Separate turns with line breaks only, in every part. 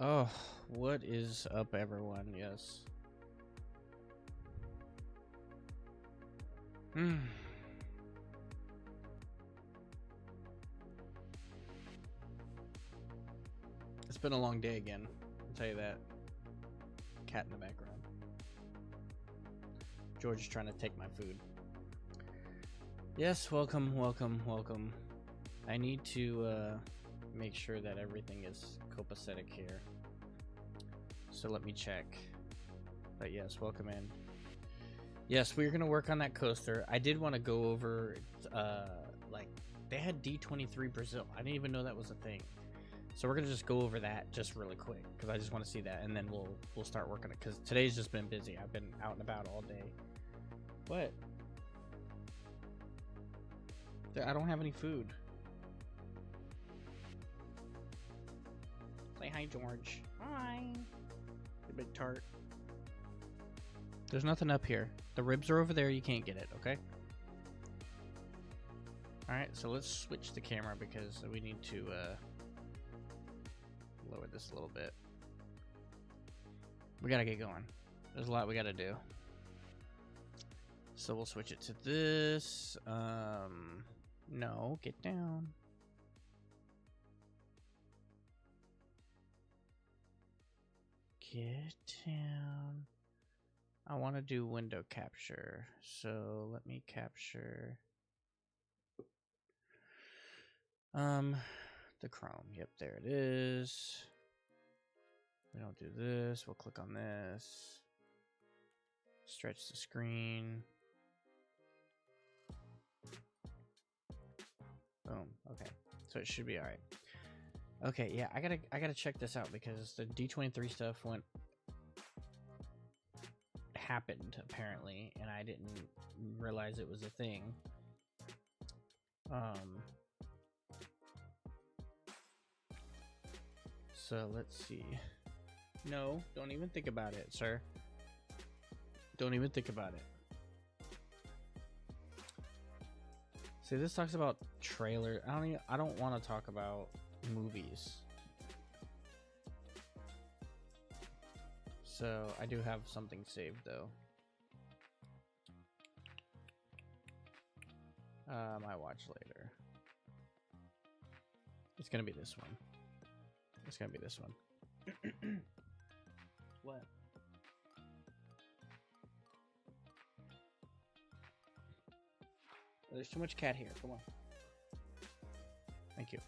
Oh, what is up, everyone? Yes. Hmm. It's been a long day again. I'll tell you that. Cat in the background. George is trying to take my food. Yes, welcome, welcome, welcome. I need to make sure that everything is copacetic here. So let me check. But yes, welcome in. Yes, we're gonna work on that coaster. I did want to go over, like they had D23 Brazil. I didn't even know that was a thing. So we're gonna just go over that just really quick because I just want to see that, and then we'll start working it because today's just been busy. I've been out and about all day. What? I don't have any food. Say hi, George. Hi. The big tart. There's nothing up here. The ribs are over there. You can't get it, okay? Alright, so let's switch the camera because we need to lower this a little bit. We gotta get going. There's a lot we gotta do. So we'll switch it to this. No, get down. Get down. I want to do window capture. So let me capture the Chrome. Yep, there it is. We don't do this. We'll click on this. Stretch the screen. Boom. Okay. So it should be all right. Okay, yeah, I gotta check this out because the D23 stuff happened apparently, and I didn't realize it was a thing. So let's see. No, don't even think about it, sir. Don't even think about it. See, this talks about trailer. I don't want to talk about movies. So I do have something saved though. My watch later. It's gonna be this one. It's gonna be this one. What? There's too much cat hair. Come on. Thank you.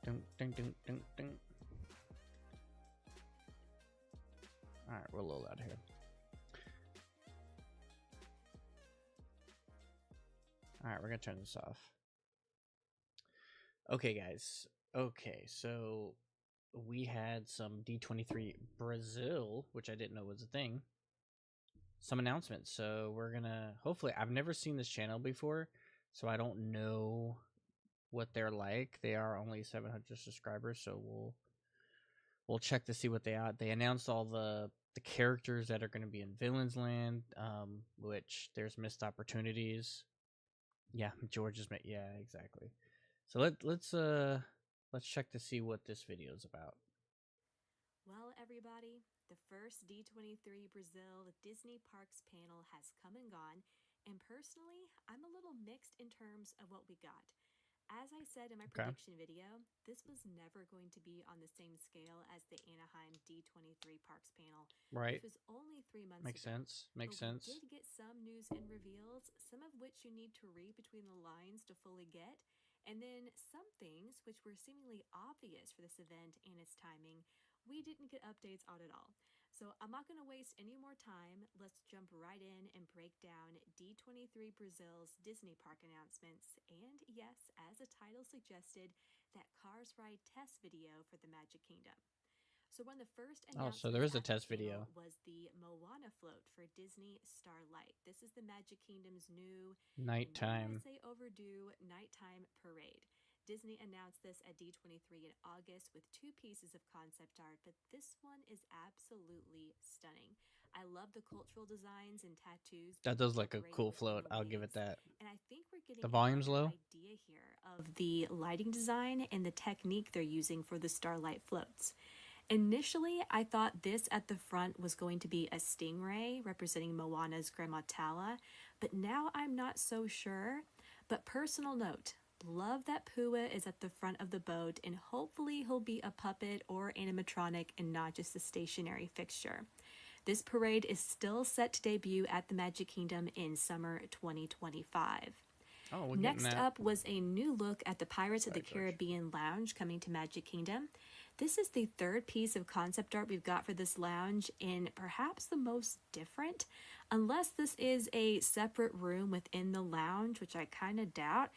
Dun, dun, dun, dun, dun. All right, we're a little loud here. All right, we're gonna turn this off. Okay, guys. Okay, so we had some D23 Brazil, which I didn't know was a thing. Some announcements. So we're gonna hopefully. I've never seen this channel before, so I don't know what they're like. They are only 700 subscribers, so we'll check to see what they are. They announced all the characters that are going to be in Villains Land, which there's missed opportunities. Yeah, George is yeah, exactly. So let's check to see what this video is about.
Well, everybody, the first D23 Brazil Disney Parks panel has come and gone, and personally, I'm a little mixed in terms of what we got. As I said in my prediction video, this was never going to be on the same scale as the Anaheim D23 Parks panel,
Right.
which was only 3 months
Makes
ago.
sense. Makes
but
sense.
We did get some news and reveals, some of which you need to read between the lines to fully get, and then some things which were seemingly obvious for this event and its timing, we didn't get updates on at all. So I'm not going to waste any more time. Let's jump right in and break down D23 Brazil's Disney Park announcements. And yes, as the title suggested, that Cars Ride test video for the Magic Kingdom. So one of the first announcements
so there is a test video
was the Moana float for Disney Starlight. This is the Magic Kingdom's new
nighttime.
say overdue nighttime parade. Disney announced this at D23 in August with 2 pieces of concept art, but this one is absolutely stunning. I love the cultural designs and tattoos
That
being
does like a
incorporated
cool
within
float.
the
I'll give it
waves.
that.
And I think we're
The
getting a
volume's
better
low.
idea here of the lighting design and the technique they're using for the starlight floats. Initially, I thought this at the front was going to be a stingray representing Moana's Grandma Tala, but now I'm not so sure. But personal note, love that Pua is at the front of the boat, and hopefully he'll be a puppet or animatronic and not just a stationary fixture. This parade is still set to debut at the Magic Kingdom in summer 2025.
Oh, we're getting
Next
that.
up was a new look at the Pirates of the
Sorry, George.
Caribbean Lounge coming to Magic Kingdom. This is the third piece of concept art we've got for this lounge, and perhaps the most different. Unless this is a separate room within the lounge, which I kind of doubt,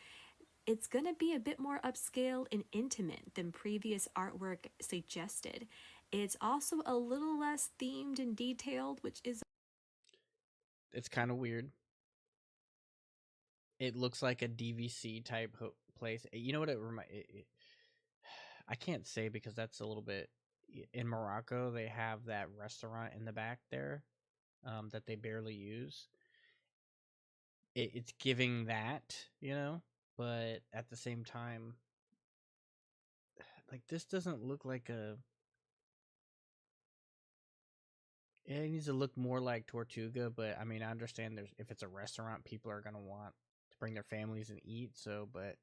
it's going to be a bit more upscale and intimate than previous artwork suggested. It's also a little less themed and detailed, which is
It's kind of weird. It looks like a DVC type place. You know what it reminds? I can't say because that's a little bit. In Morocco, they have that restaurant in the back there that they barely use. It's giving that, but at the same time, like this doesn't look like a. It needs to look more like Tortuga, but I mean, I understand if it's a restaurant, people are gonna want to bring their families and eat. So, but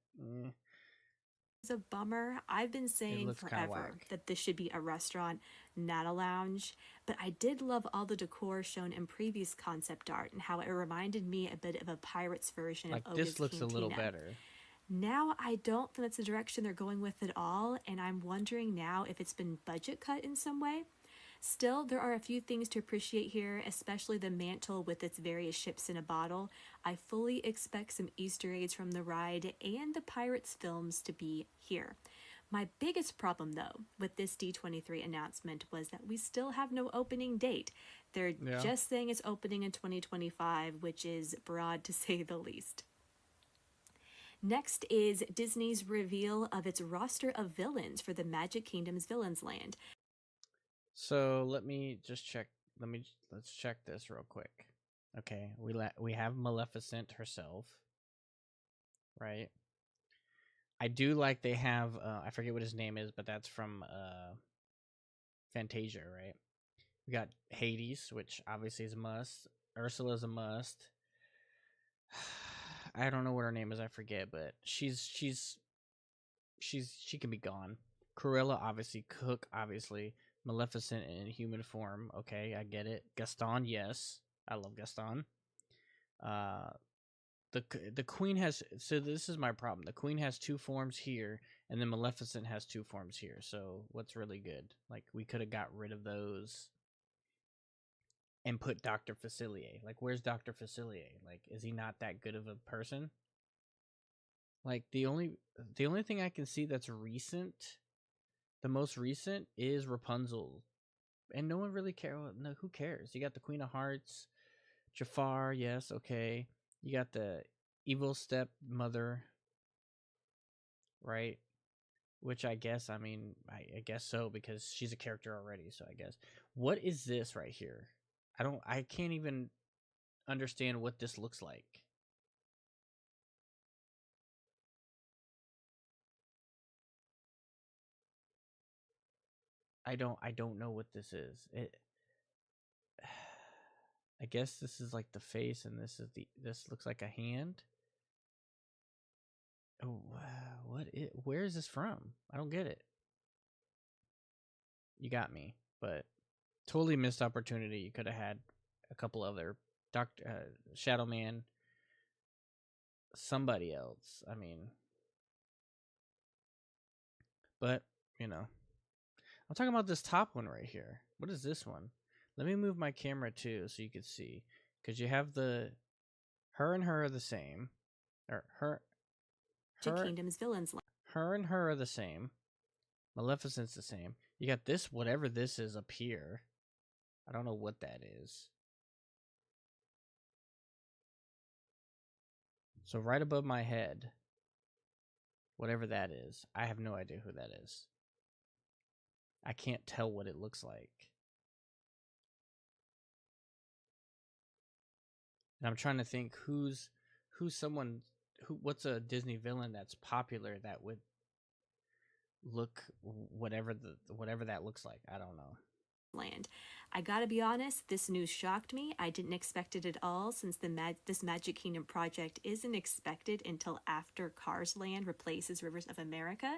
a bummer. I've been
it
saying
looks kind of
forever
whack.
that this should be a restaurant, not a lounge. But I did love all the decor shown in previous concept art and how it reminded me a bit of a pirate's version
Like
of
this
Oga's
looks a little
Cantina.
better.
Now I don't think that's the direction they're going with at all, and I'm wondering now if it's been budget cut in some way. Still, there are a few things to appreciate here, especially the mantle with its various ships in a bottle. I fully expect some Easter eggs from the ride and the Pirates films to be here. My biggest problem, though, with this D23 announcement was that we still have no opening date. They're
Yeah.
just saying it's opening in 2025, which is broad to say the least. Next is Disney's reveal of its roster of villains for the Magic Kingdom's Villains Land.
So let me just check. Let's check this real quick. Okay, we have Maleficent herself, right? I do like they have I forget what his name is, but that's from Fantasia, right? We got Hades, which obviously is a must. Ursula's a must. I don't know what her name is, I forget, but she can be gone. Cruella, obviously. Cook, obviously. Maleficent in human form. Okay, I get it. Gaston, yes, I love Gaston. Uh, the queen has. So this is my problem. The queen has two forms here, and then Maleficent has two forms here. So what's really good? Like we could have got rid of those and put Doctor Facilier. Like where's Doctor Facilier? Like is he not that good of a person? Like the only thing I can see that's recent, the most recent is Rapunzel, and no one really cares. No, who cares? You got the Queen of Hearts, Jafar, yes, okay. You got the evil stepmother, right? Which I guess, I mean, I guess so because she's a character already. So I guess what is this right here? I can't even understand what this looks like. I don't know what this is. I guess this is like the face, and this looks like a hand. Oh, where is this from? I don't get it. You got me, but totally missed opportunity. You could have had a couple other Doctor Shadow Man, somebody else. I mean, but you know, I'm talking about this top one right here. What is this one? Let me move my camera too, so you can see, because you have her and her are the same, or her
Kingdom's Villains Land.
her and her are the same. Maleficent's the same. You got this, whatever this is up here. I don't know what that is. So right above my head, whatever that is, I have no idea who that is. I can't tell what it looks like. And I'm trying to think who's someone what's a Disney villain that's popular that would look whatever that looks like. I don't know.
Land. I gotta be honest, this news shocked me. I didn't expect it at all since this Magic Kingdom project isn't expected until after Cars Land replaces Rivers of America.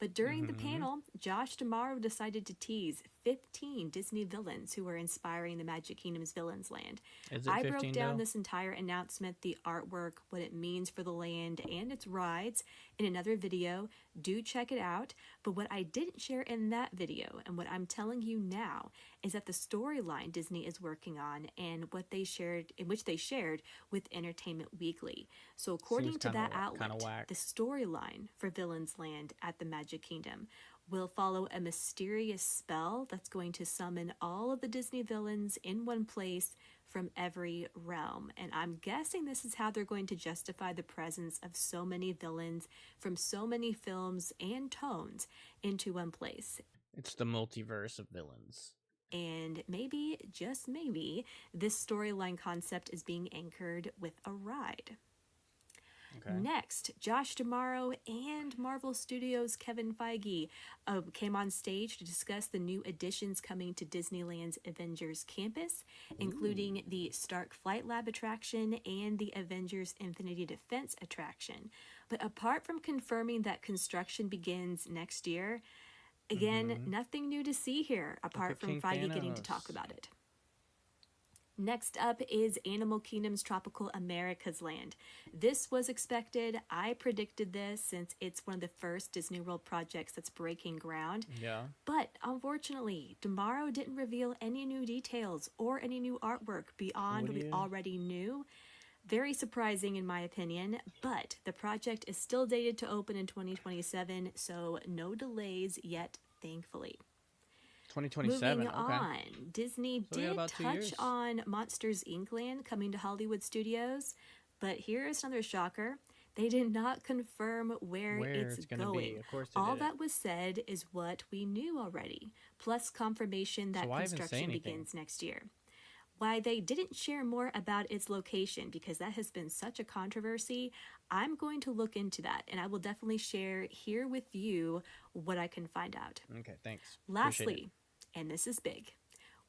But during the
Mm-hmm.
panel, Josh D'Amaro decided to tease 15 Disney villains who are inspiring the Magic Kingdom's Villains Land.
Is it
I broke
15
down
though?
this entire announcement, the artwork, what it means for the land and its rides in another video. Do check it out. But what I didn't share in that video, and what I'm telling you now, is that the storyline Disney is working on and what they shared, in which they shared with Entertainment Weekly. So
Seems
according to that
kind of
outlet,
whack.
the storyline for Villains Land at the Magic Kingdom will follow a mysterious spell that's going to summon all of the Disney villains in one place from every realm. And I'm guessing this is how they're going to justify the presence of so many villains from so many films and tones into one place.
It's the multiverse of villains.
And maybe, just maybe, this storyline concept is being anchored with a ride.
Okay.
Next, Josh D'Amaro and Marvel Studios' Kevin Feige came on stage to discuss the new additions coming to Disneyland's Avengers Campus, including the Stark Flight Lab attraction and the Avengers Infinity Defense attraction. But apart from confirming that construction begins next year, again, nothing new to see here apart from
King
Feige getting to
Thanos.
talk about it. Next up is Animal Kingdom's Tropical America's Land. This was expected. I predicted this since it's one of the first Disney World projects that's breaking ground.
Yeah.
But unfortunately, D'Amaro didn't reveal any new details or any new artwork beyond what we already knew. Very surprising in my opinion, but the project is still dated to open in 2027, so no delays yet, thankfully.
2027.
Moving
Okay.
on, Disney
So we got
did
about 2
touch
years.
on Monsters Inc. Land coming to Hollywood Studios, but here's another shocker. They did not confirm where it's
gonna
going.
be. Of course they
All
didn't.
that was said is what we knew already, plus confirmation that
why even say
construction
anything?
begins next year. Why they didn't share more about its location, because that has been such a controversy, I'm going to look into that, and I will definitely share here with you what I can find out.
Okay, thanks.
Lastly, and this is big,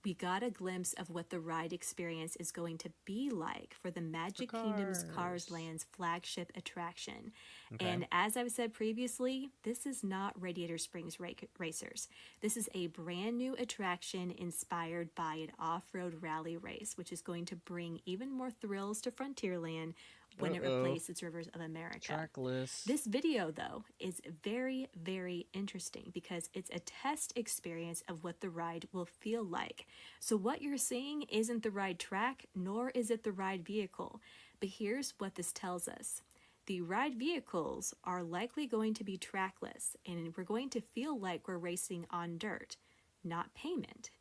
we got a glimpse of what the ride experience is going to be like for the Magic Kingdom's Cars Land's flagship attraction.
Okay.
And as I've said previously, this is not Radiator Springs Racers. This is a brand new attraction inspired by an off-road rally race, which is going to bring even more thrills to Frontierland when it replaces Rivers of America.
Trackless.
This video, though, is very, very interesting because it's a test experience of what the ride will feel like. So what you're seeing isn't the ride track, nor is it the ride vehicle. But here's what this tells us. The ride vehicles are likely going to be trackless, and we're going to feel like we're racing on dirt, not pavement,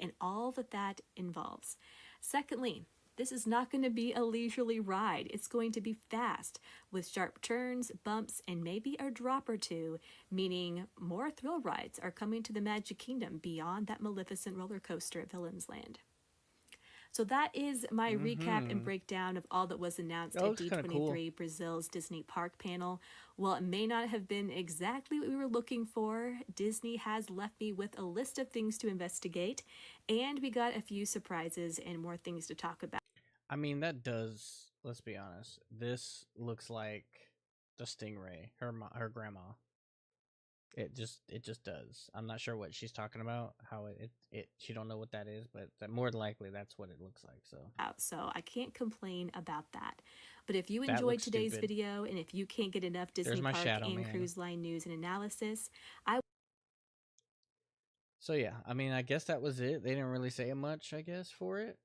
and all that involves. Secondly, this is not going to be a leisurely ride. It's going to be fast, with sharp turns, bumps, and maybe a drop or two, meaning more thrill rides are coming to the Magic Kingdom beyond that Maleficent roller coaster at Villains Land. So that is my recap and breakdown of all that was announced at D23 Brazil's Disney Park panel. While it may not have been exactly what we were looking for, Disney has left me with a list of things to investigate, and we got a few surprises and more things to talk about.
I mean, that does. Let's be honest. This looks like the Stingray. Her grandma. It just does. I'm not sure what she's talking about. How it she don't know what that is, but more than likely that's what it looks like.
So I can't complain about that. But if you enjoyed today's video, and if you can't get enough Disney Park and Cruise Line news and analysis,
So yeah, I mean, I guess that was it. They didn't really say much, I guess, for it.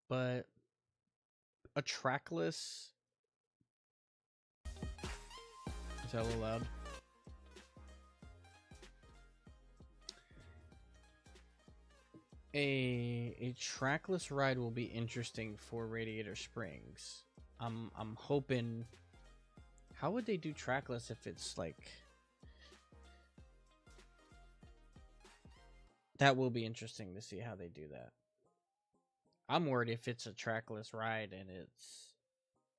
But a trackless. Is that a little loud? A trackless ride will be interesting for Radiator Springs. I'm hoping. How would they do trackless if it's like? That will be interesting to see how they do that. I'm worried if it's a trackless ride and it's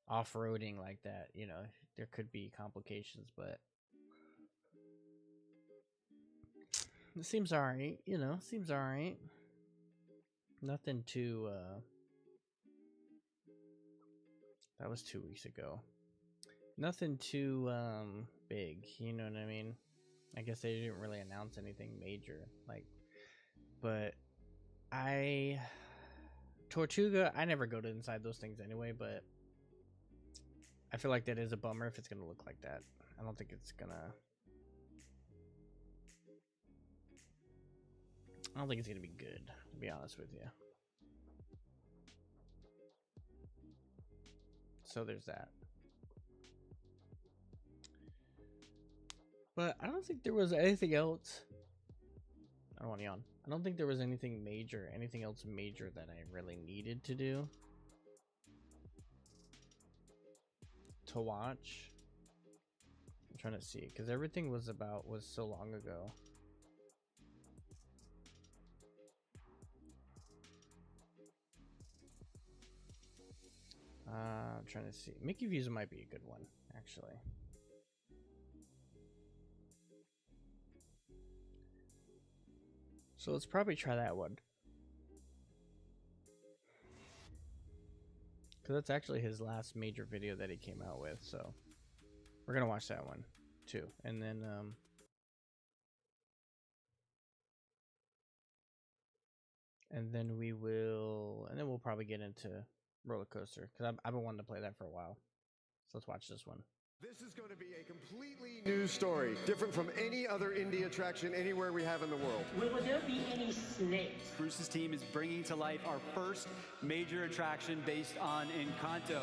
off-roading like that, there could be complications, but it seems all right, seems all right. Nothing too, that was 2 weeks ago. Nothing too, big, you know what I mean? I guess they didn't really announce anything major, but Tortuga, I never go to inside those things anyway, but I feel like that is a bummer if it's gonna look like that. I don't think it's gonna be good, to be honest with you. So there's that. But I don't think there was anything else. I don't want to yawn. I don't think there was anything else major that I really needed to do to watch. I'm trying to see, because everything was so long ago. I'm trying to see. Mickey Views might be a good one, actually. So let's probably try that one. Because that's actually his last major video that he came out with, so we're going to watch that one too. And then we'll probably get into roller coaster, because I've been wanting to play that for a while. So let's watch this one.
This is going to be a completely new story, different from any other indie attraction anywhere we have in the world.
Will there be any snakes?
Bruce's team is bringing to life our first major attraction based on Encanto.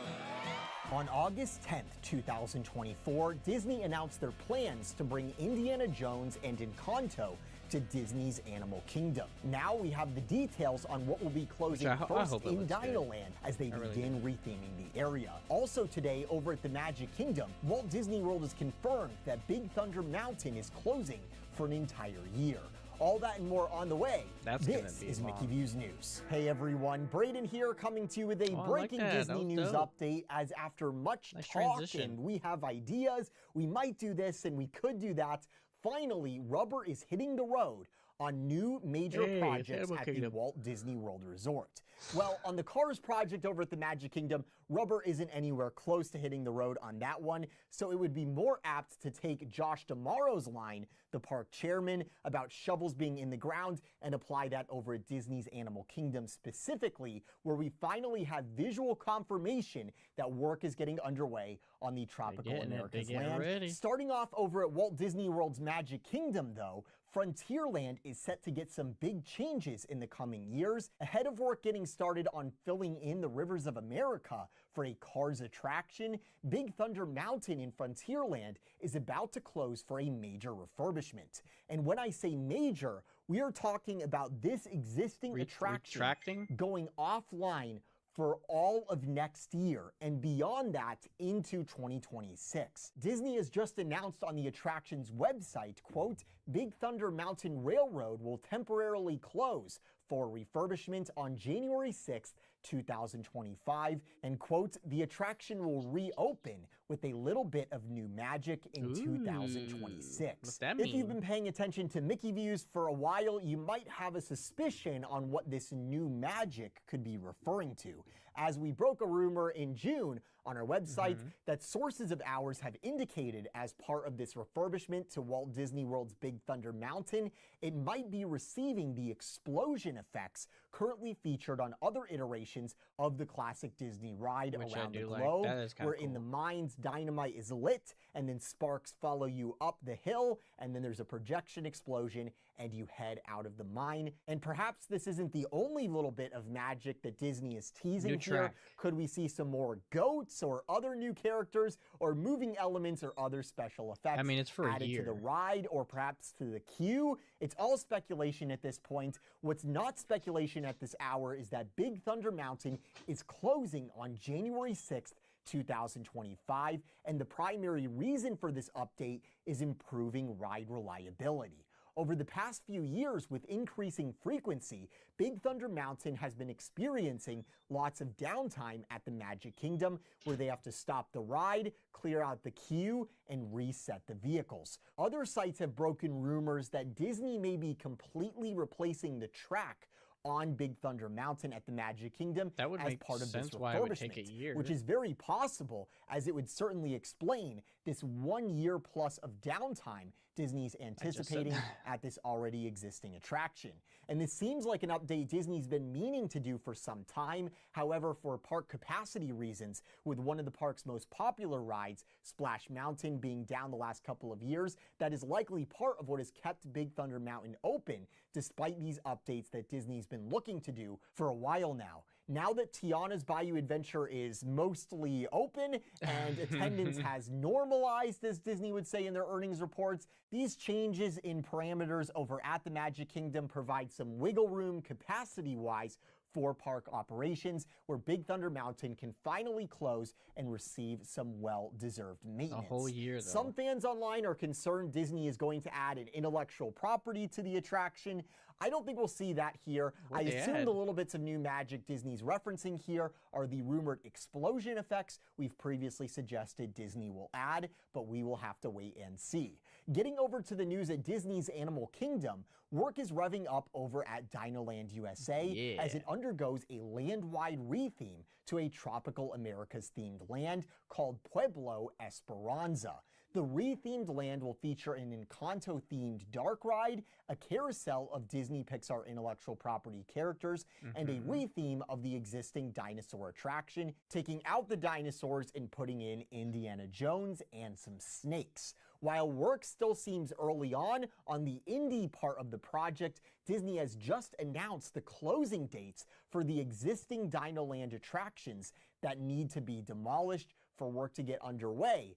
On August 10th, 2024, Disney announced their plans to bring Indiana Jones and Encanto to Disney's Animal Kingdom. Now we have the details on what will be closing first in Dinoland as they begin retheming the area. Also today, over at the Magic Kingdom, Walt Disney World has confirmed that Big Thunder Mountain is closing for an entire year. All that and more on the way. This is Mickey Views News. Hey everyone, Braden here, coming to you with a breaking Disney news update, as after much talk and we have ideas, we might do this and we could do that, finally rubber is hitting the road on new major projects at the Walt Disney World Resort. Well, on the Cars project over at the Magic Kingdom, rubber isn't anywhere close to hitting the road on that one, so it would be more apt to take Josh D'Amaro's line, the park chairman, about shovels being in the ground and apply that over at Disney's Animal Kingdom specifically, where we finally have visual confirmation that work is getting underway on the Tropical America's Land. Starting off over at Walt Disney World's Magic Kingdom, though, Frontierland is set to get some big changes in the coming years, ahead of work getting started on filling in the Rivers of America for a Cars attraction. Big Thunder Mountain in Frontierland is about to close for a major refurbishment. And when I say major, we are talking about this existing attraction going offline for all of next year, and beyond that into 2026. Disney has just announced on the attraction's website, quote, Big Thunder Mountain Railroad will temporarily close for refurbishment on January 6th, 2025, and quote, the attraction will reopen with a little bit of new magic in 2026.
What's that mean?
If you've been paying attention to Mickey Views for a while, you might have a suspicion on what this new magic could be referring to, as we broke a rumor in June on our website that sources of ours have indicated, as part of this refurbishment to Walt Disney World's Big Thunder Mountain, it might be receiving the explosion effects currently featured on other iterations of the classic Disney ride around the globe, where in the mines dynamite is lit and then sparks follow you up the hill, and then there's a projection explosion and you head out of the mine. And perhaps this isn't the only little bit of magic that Disney is teasing here. Could we see some more goats or other new characters or moving elements or other special effects
it's for
added to the ride or perhaps to the queue? It's all speculation at this point. What's not speculation at this hour is that Big Thunder Mountain is closing on January 6th, 2025, and the primary reason for this update is improving ride reliability. Over the past few years, with increasing frequency, Big Thunder Mountain has been experiencing lots of downtime at the Magic Kingdom, where they have to stop the ride, clear out the queue, and reset the vehicles. Other sites have broken rumors that Disney may be completely replacing the track on Big Thunder Mountain at the Magic Kingdom
That would
as
make
part of this
sense why it would take a
refurbishment,
year.
which is very possible, as it would certainly explain this 1 year plus of downtime Disney's anticipating at this already existing attraction. And this seems like an update Disney's been meaning to do for some time. However, for park capacity reasons, with one of the park's most popular rides, Splash Mountain, being down the last couple of years, that is likely part of what has kept Big Thunder Mountain open, despite these updates that Disney's been looking to do for a while now. Now that Tiana's Bayou Adventure is mostly open and attendance has normalized, as Disney would say in their earnings reports, these changes in parameters over at the Magic Kingdom provide some wiggle room capacity-wise for park operations, where Big Thunder Mountain can finally close and receive some well-deserved maintenance.
A whole year, though.
Some fans online are concerned Disney is going to add an intellectual property to the attraction. I don't think we'll see that here. I assume the little bits of new magic Disney's referencing here are the rumored explosion effects we've previously suggested Disney will add, but we will have to wait and see. Getting over to the news at Disney's Animal Kingdom, work is revving up over at Dinoland USA as it undergoes a land-wide retheme to a tropical Americas themed land called Pueblo Esperanza. The rethemed land will feature an Encanto-themed dark ride, a carousel of Disney Pixar intellectual property characters, and a retheme of the existing dinosaur attraction, taking out the dinosaurs and putting in Indiana Jones and some snakes. While work still seems early on the indie part of the project, Disney has just announced the closing dates for the existing Dinoland attractions that need to be demolished for work to get underway.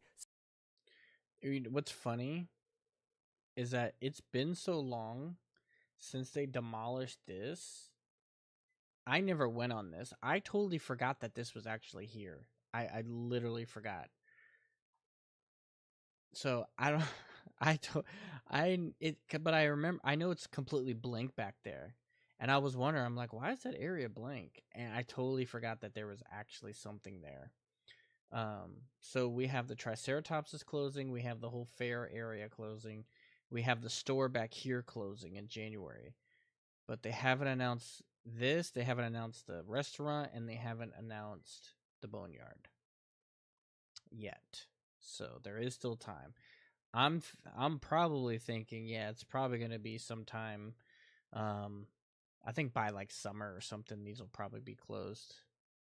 I mean, what's funny is that it's been so long since they demolished this. I never went on this. I totally forgot that this was actually here. I literally forgot. So but I remember, I know it's completely blank back there. And I was wondering, I'm like, why is that area blank? And I totally forgot that there was actually something there. So we have the Triceratops is closing, we have the whole fair area closing, we have the store back here closing in January, but they haven't announced this, they haven't announced the restaurant, and they haven't announced the boneyard yet. So there is still time. I'm probably thinking, yeah, it's probably going to be sometime, I think by like summer or something, these will probably be closed,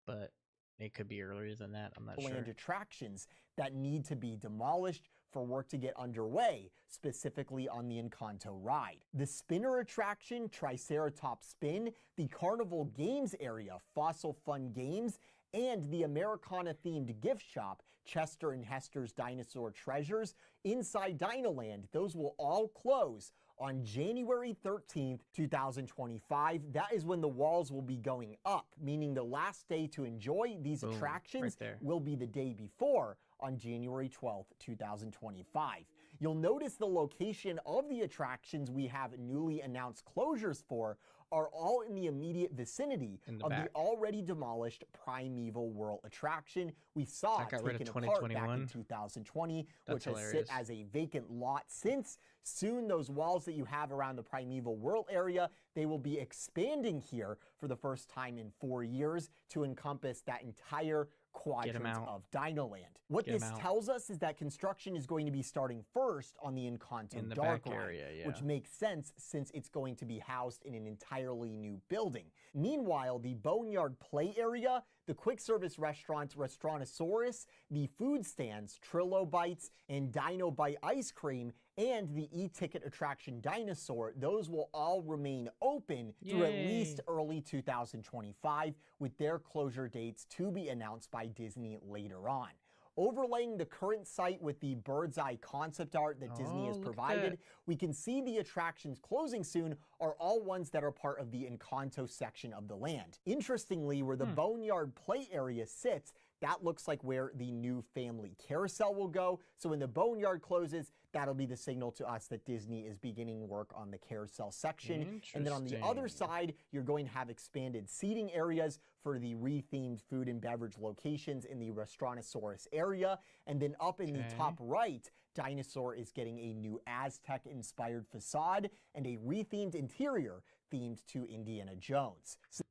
but it could be earlier than that. I'm not sure.
Land attractions that need to be demolished for work to get underway, specifically on the Encanto ride. The spinner attraction, Triceratops Spin, the Carnival Games area, Fossil Fun Games, and the Americana-themed gift shop, Chester and Hester's Dinosaur Treasures, inside Dinoland, those will all close on January 13th, 2025. That is when the walls will be going up, meaning the last day to enjoy these attractions will be the day before, on January 12th, 2025. You'll notice the location of the attractions we have newly announced closures for are all in the immediate vicinity of the already demolished Primeval Whirl attraction we saw taken apart back in 2020, which has sit as a vacant lot since. Soon, those walls that you have around the Primeval Whirl area, they will be expanding here for the first time in 4 years to encompass that entire quadrant of Dinoland. What this tells us is that construction is going to be starting first on the Encanto Dark Ride, which makes sense since it's going to be housed in an entirely new building. Meanwhile, the Boneyard Play Area, the quick service restaurants Restaurantosaurus, the food stands Trillo Bites and Dino Bite Ice Cream, and the e-ticket attraction Dinosaur, those will all remain open through at least early 2025, with their closure dates to be announced by Disney later on. Overlaying the current site with the bird's eye concept art that Disney has provided, we can see the attractions closing soon are all ones that are part of the Encanto section of the land. Interestingly, where the Boneyard Play Area sits, that looks like where the new family carousel will go. So when the boneyard closes, that'll be the signal to us that Disney is beginning work on the carousel section. And then on the other side, you're going to have expanded seating areas for the rethemed food and beverage locations in the Restaurantosaurus area. And then up in the top right, Dinosaur is getting a new Aztec-inspired facade and a rethemed interior themed to Indiana Jones. So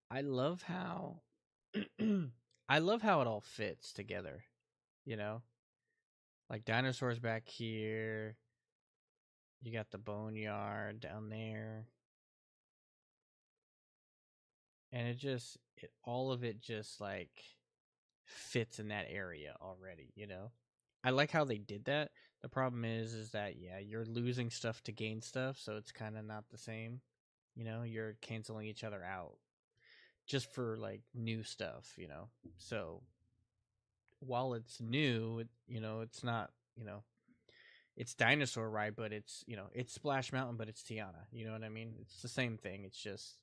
I love how I love how it all fits together, you know? Like dinosaurs back here. You got the boneyard down there. And all of it just like fits in that area already, you know? I like how they did that. The problem is that, yeah, you're losing stuff to gain stuff, so it's kind of not the same. You know, you're canceling each other out just for like new stuff, you know? So while it's new, it's not, it's Dinosaur Ride, but it's, it's Splash Mountain, but it's Tiana. You know what I mean? It's the same thing. It's just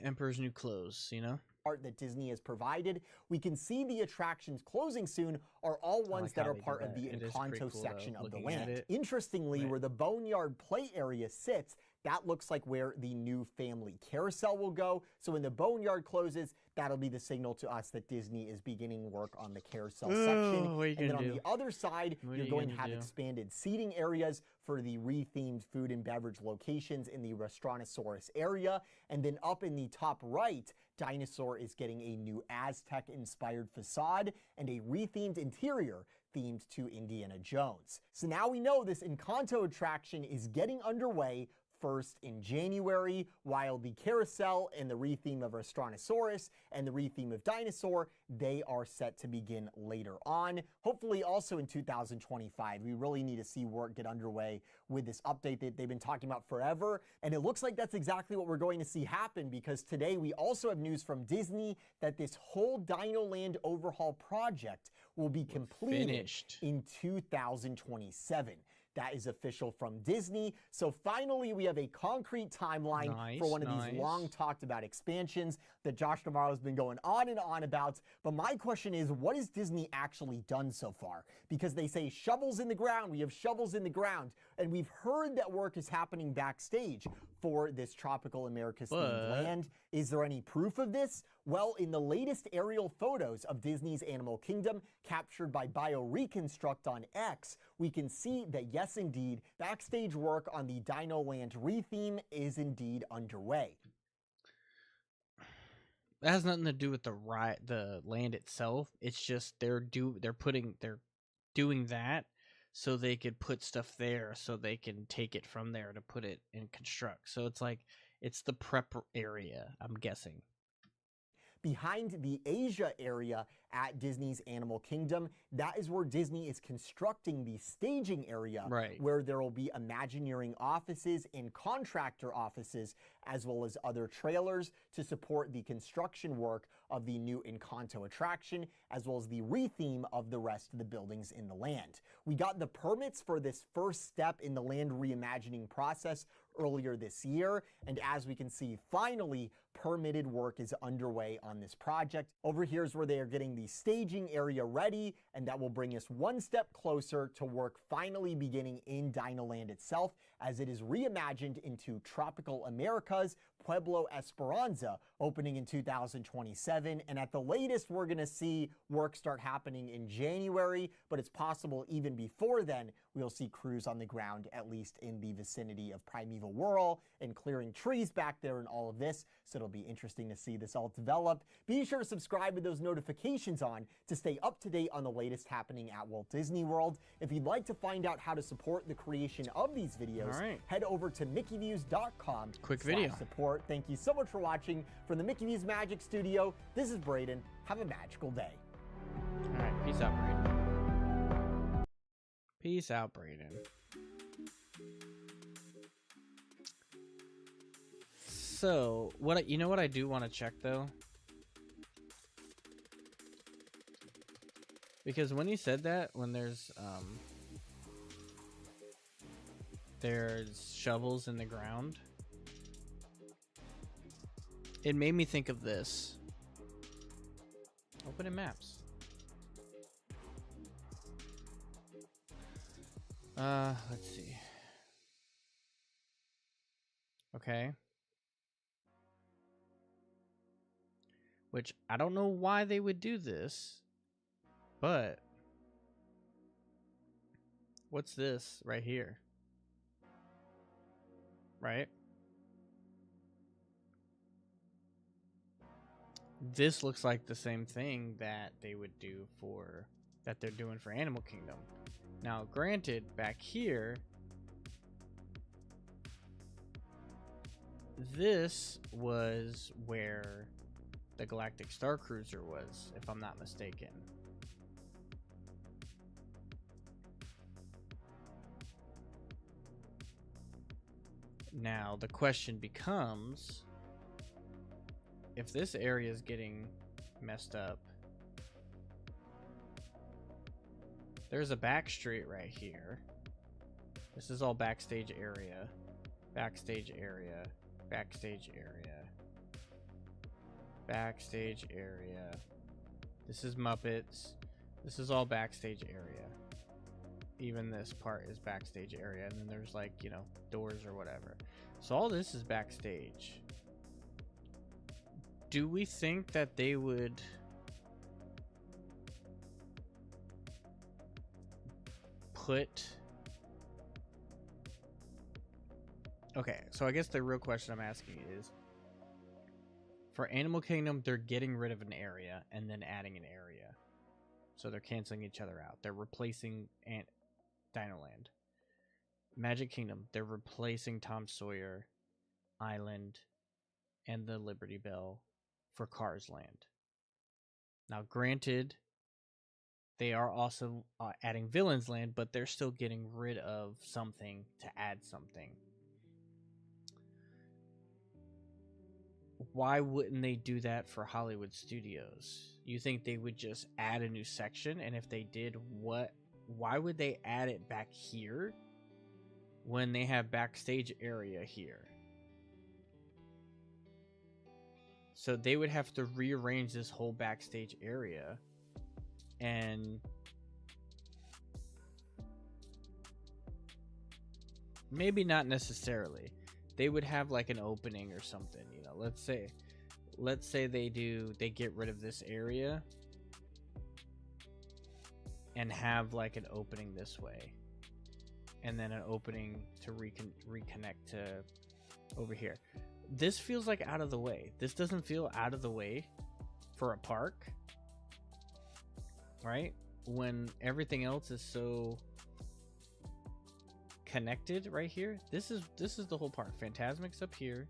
Emperor's New Clothes, you know?
Part that Disney has provided. We can see the attractions closing soon are all ones that are part of the Encanto section of the land. Interestingly, where the Boneyard play area sits, that looks like where the new family carousel will go. So when the Boneyard closes, that'll be the signal to us that Disney is beginning work on the carousel section. And then on the other side, you're going to have expanded seating areas for the rethemed food and beverage locations in the Restaurantosaurus area. And then up in the top right, Dinosaur is getting a new Aztec-inspired facade and a rethemed interior themed to Indiana Jones. So now we know this Encanto attraction is getting underway first in January, while the carousel and the retheme of Restaurantosaurus and the retheme of Dinosaur, they are set to begin later on. Hopefully also in 2025. We really need to see work get underway with this update that they've been talking about forever. And it looks like that's exactly what we're going to see happen, because today we also have news from Disney that this whole Dino Land overhaul project will be completed in 2027. That is official from Disney. So finally, we have a concrete timeline for one of these long talked about expansions that Josh D'Amaro has been going on and on about. But my question is, what has Disney actually done so far? Because they say shovels in the ground, we have shovels in the ground. And we've heard that work is happening backstage for this Tropical America's themed land. Is there any proof of this? Well, in the latest aerial photos of Disney's Animal Kingdom captured by BioReconstruct on X, we can see that yes, indeed, backstage work on the Dino Land retheme is indeed underway.
That has nothing to do with the land itself. It's just they're doing that so they could put stuff there, so they can take it from there to put it in construct. So it's like it's the prep area, I'm guessing.
Behind the Asia area at Disney's Animal Kingdom, that is where Disney is constructing the staging area, where there will be Imagineering offices and contractor offices, as well as other trailers to support the construction work of the new Encanto attraction, as well as the retheme of the rest of the buildings in the land. We got the permits for this first step in the land reimagining process earlier this year, and as we can see, finally, permitted work is underway on this project. Over here is where they are getting the staging area ready, and that will bring us one step closer to work finally beginning in Dino Land itself, as it is reimagined into Tropical America's Pueblo Esperanza, opening in 2027. And at the latest, we're going to see work start happening in January, but it's possible even before then, we'll see crews on the ground, at least in the vicinity of Primeval Whirl, and clearing trees back there and all of this. So it'll be interesting to see this all develop. Be sure to subscribe with those notifications on to stay up to date on the latest happening at Walt Disney World. If you'd like to find out how to support the creation of these videos, head over to MickeyViews.com.
Quick video.
Support. Thank you so much for watching. From the Mickey Views Magic Studio, this is Braden. Have a magical day.
All right, peace out, Braden. Peace out, Braden. So, what I do want to check though? Because when he said that, when there's shovels in the ground, it made me think of this. Open in maps. Let's see. Okay. Which I don't know why they would do this, but what's this right here? Right? This looks like the same thing that they would do for that they're doing for Animal Kingdom. Now, granted, back here, this was where the Galactic Star Cruiser was, if I'm not mistaken. Now, the question becomes, if this area is getting messed up, there's a back street right here. This is all backstage area, backstage area, backstage area, backstage area. This is Muppets. This is all backstage area. Even this part is backstage area, and then there's, like, you know, doors or whatever. So all this is backstage. Do we think that they would put... Okay, so I guess the real question I'm asking is, for Animal Kingdom, they're getting rid of an area and then adding an area. So they're canceling each other out. They're replacing Dino Land. Magic Kingdom, they're replacing Tom Sawyer Island and the Liberty Bell for Cars Land. Now, granted, they are also adding Villains Land, but they're still getting rid of something to add something. Why wouldn't they do that for Hollywood Studios? You think they would just add a new section? And if they did, why would they add it back here when they have backstage area here? So they would have to rearrange this whole backstage area, and maybe not necessarily. They would have like an opening or something, you know. Let's say they get rid of this area and have like an opening this way, and then an opening to reconnect to over here. This feels like out of the way. This doesn't feel out of the way for a park, right? When everything else is so connected right here. This is the whole park. Fantasmic's up here,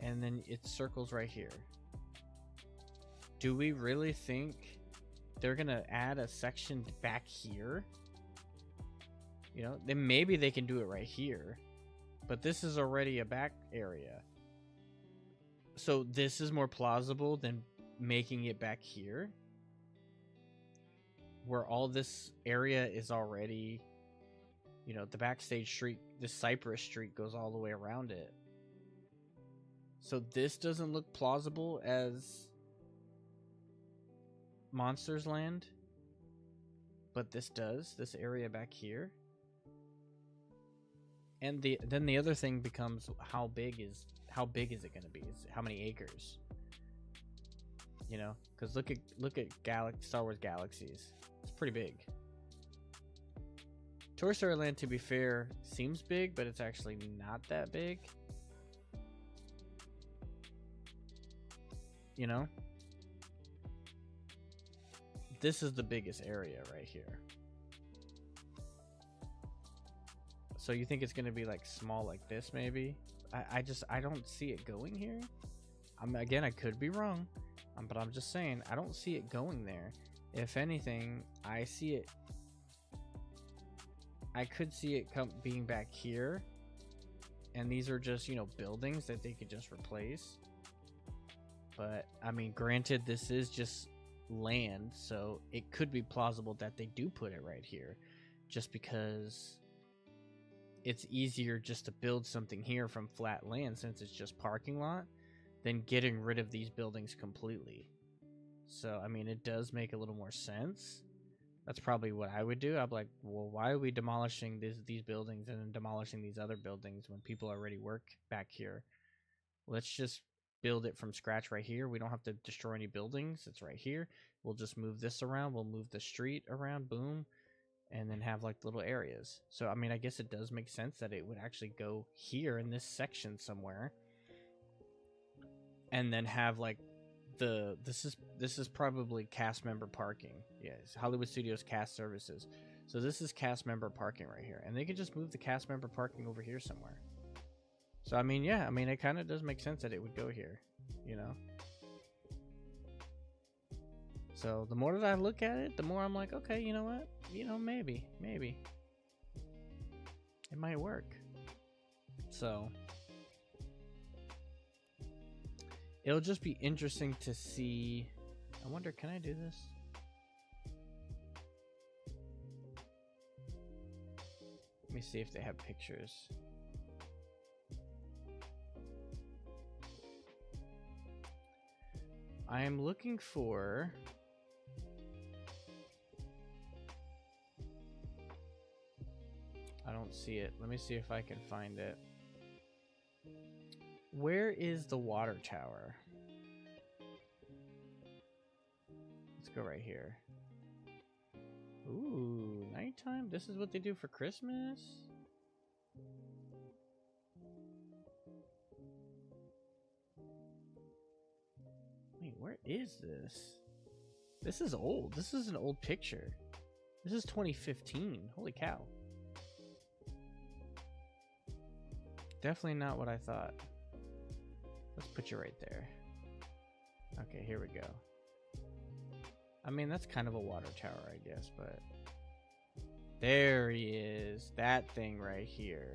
and then it circles right here. Do we really think they're gonna add a section back here? You know, then maybe they can do it right here, but this is already a back area. So this is more plausible than making it back here, where all this area is already, you know, the backstage street, this Cypress Street goes all the way around it. So this doesn't look plausible as Monsters Land, but this does, this area back here. And then the other thing becomes, how big is it going to be? How many acres? You know, because look at Star Wars Galaxies. It's pretty big. Toy Story Land, to be fair, seems big, but it's actually not that big. You know? This is the biggest area right here. So you think it's going to be like small like this maybe? I don't see it going here. Again, I could be wrong. But I'm just saying, I don't see it going there. If anything, I could see it being back here, and these are just, you know, buildings that they could just replace. But I mean, granted, this is just land, so it could be plausible that they do put it right here, just because it's easier just to build something here from flat land, since it's just parking lot, than getting rid of these buildings completely. So I mean, it does make a little more sense. That's probably what I would do. I'm like, well, why are we demolishing these buildings and then demolishing these other buildings when people already work back here? Let's just build it from scratch right here. We don't have to destroy any buildings. It's right here. We'll just move this around. We'll move the street around. Boom. And then have like little areas. So, I mean, I guess it does make sense that it would actually go here in this section somewhere. And then have like this is probably cast member parking. Yes, Hollywood Studios cast services. So this is cast member parking right here. And they could just move the cast member parking over here somewhere. So, I mean, yeah, I mean, it kind of does make sense that it would go here, you know? So, the more that I look at it, the more I'm like, okay, you know what? You know, maybe. It might work. So, it'll just be interesting to see. I wonder, can I do this? Let me see if they have pictures. I am looking for... I don't see it. Let me see if I can find it. Where is the water tower? Let's go right here. Ooh, nighttime? This is what they do for Christmas? Wait, where is this? This is old. This is an old picture. This is 2015. Holy cow. Definitely not what I thought. Let's put you right there. Okay, here we go. I mean, that's kind of a water tower, I guess, but... There he is. That thing right here.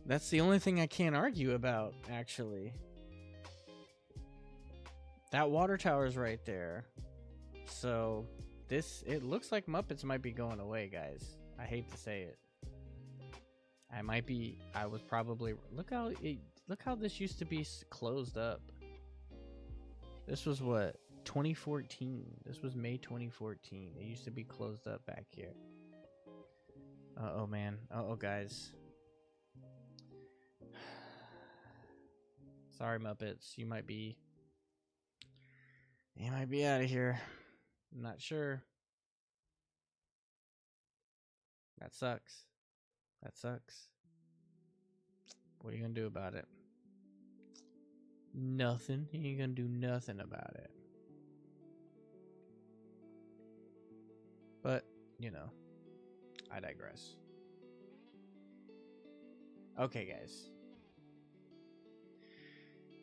That's the only thing I can't argue about, actually. That water tower is right there. So, it looks like Muppets might be going away, guys. I hate to say it. I was probably, look how this used to be closed up. This was what, 2014. This was May 2014. It used to be closed up back here. Uh-oh, man. Uh-oh, guys. Sorry, Muppets. You might be out of here. I'm not sure. That sucks. That sucks. What are you gonna do about it? Nothing. You ain't gonna do nothing about it. But, you know, I digress. Okay, guys.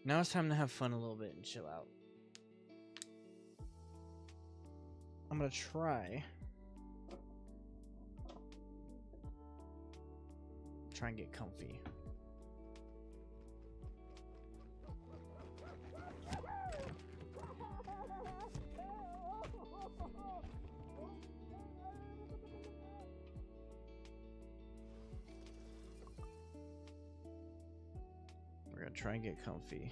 Now it's time to have fun a little bit and chill out. I'm gonna try and get comfy. We're gonna try and get comfy.